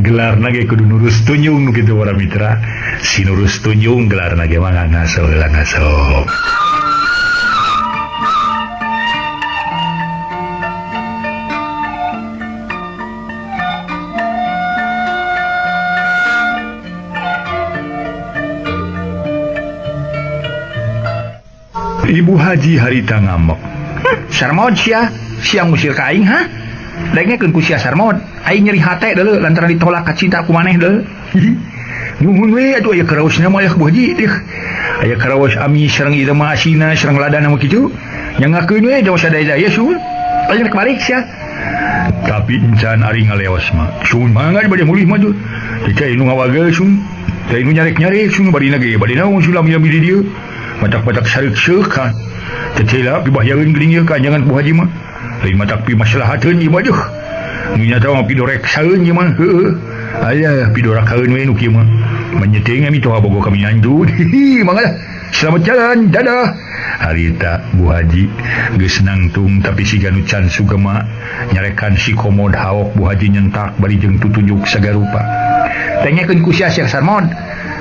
gelarna ge kudu nurus tunyung kitu para mitra si nurus tunyung gelarna ge mah ngaso heula ngaso. Ibu Haji harita ngambek. Sarmaot sia ngusir ka aing ha? Daengkeun ku sia Sarmaot. Aing nyeri hate deuleu lantaran ditolak ka cinta ku maneh deuleu. Nuhun we atuh aya karaosna mah ya Bu Haji. Aya karaos ami sareng ieu mah asina sareng ladana mah kitu. Nyangakeun we jawa sadaya sun. Aing rek balik sia. Tapi encan ari ngaleos mah. Sun mangga bade mulih mah tuh. Teh nu ngawaga sun. Teh nu nyarek-nyarek sun bari na ge bade naon sulam ya di dieu. Matak-matak sareuk-seuk kan tetela pibahyaeun geuning ieu kanjangan Bu Haji mah lain matak pi maslahateun ieu mah duh nu nyata mah pidorek saeun ieu mah heueuh aya pidorakaeun we nu kieu mah menyeteng ami toha bogo kami nantu mangga selamat jalan dadah harita Bu Haji geus nangtung tapi siga nu can sugema nyarekan si Komod haok Bu Haji nyentak bari jeung tutunjuk sagarupa tengekeun ku sia Sarmaot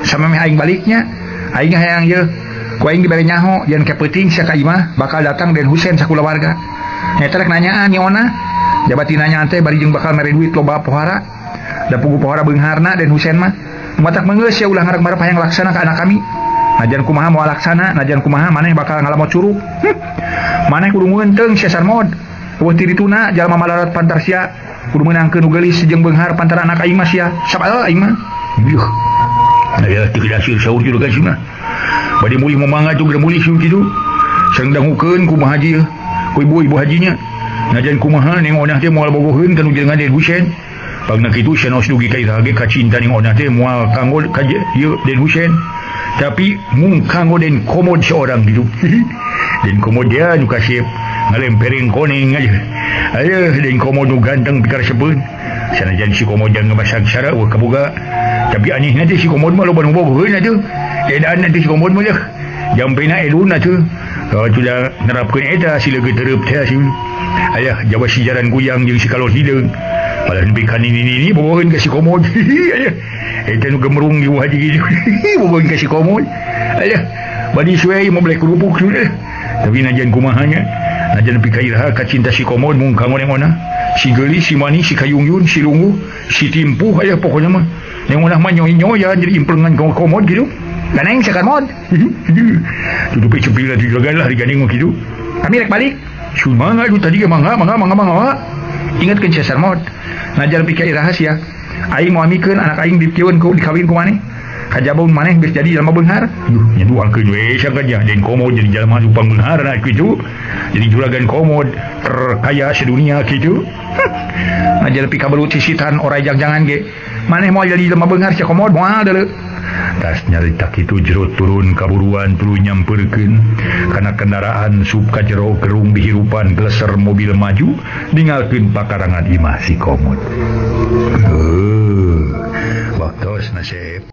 samemeh aing baliknya aing hayang ieu ku aing dibere nyaho yen kepeuting sia ka imah bakal datang Den Husein sakulawarga eta rek nanyaan nyaona jabati nanyaan teh bari jeung bakal mere duit loba pohara da pugu pohara beungharna Den Husein mah matak meungeus sia ulah ngarep-ngarep hayang laksana ka anak kami najan kumaha moal laksana najan kumaha maneh bakal ngalamot curug maneh kudu ngeunteung sia Sarmaot eueuh ti dituna jalma malarat pantar sia kudu meunangkeun nu geulis jeung beunghar pantar anak aing mah sia sabal aing mah yuh Aya tidak sir saur juga kan sih. Bade mulih memangga tu geus mulih sih kitu. Sareng dangukeun ku haji. Ku ibu hajinya. Najan kumaha ning onah teh moal bogoheun kan ujengan Den Husein. Pagna kitu sanos dugi ka iraha ge kacinta ning onah teh moal kanggo ka ieu Den Husein. Tapi mung kanggo Den Komod seorang gitu. Den Komod dia nu kasih ngalemperin koning aja. Aya Den Komod nu ganteng pikar sebeun. Sanajan si Komod jangan ngebasak sara wah kaboga. Tapi aneh nanti si Komod mah loba nu bogoheun atuh. Edan nanti si Komod mah jampena elun atuh. Kalau sudah nerapkeun eta sileungkeun tereup teh sih. Aya jawa si jaran kuyang jeung si kalor hideung. Padahal nepi ka ini bogoheun ka si Komod. Aya eta nu gemerung di haji gitu. Bogoheun ka si Komod. Aya badi suai mau beli kerupuk sudah. Tapi najan kumahanya. Najan nepi ka iraha ka cinta si Komod mung kanggo ning ona. Si Gelis, si Mani, si Kayungyun, si Lungu, si Timpuh aya pokoknya mah. Ning ona mah nyoy-nyoy jadi implengan ka Komod gitu. Ganeng sakar mod. Tutup cepil lah dijaga lah digandeng gitu. Kami rek balik. Sumangga itu tadi mangga. Ingatkeun Cesar mod. Najar pika rahasia. Aing mau amikeun anak aing dipieun ku dikawin ku maneh. Kajabaun maneh geus jadi jalma beunghar. Nyadualkeun we sangkaja Den Komod jadi jalma supang beunghar na kitu. Jadi juragan Komod terkaya sedunia kitu. Najar pika belut sisitan ora jangan ge. Maneh mau jadi jalma beunghar si Komod moal deuleu. Tas nyarita kitu jero turun kaburuan tuluy nyampeurkeun kana kendaraan sub ka jero gerung dihirupan gleser mobil maju ninggalkeun pakarangan imah si Komod. Waktos nasib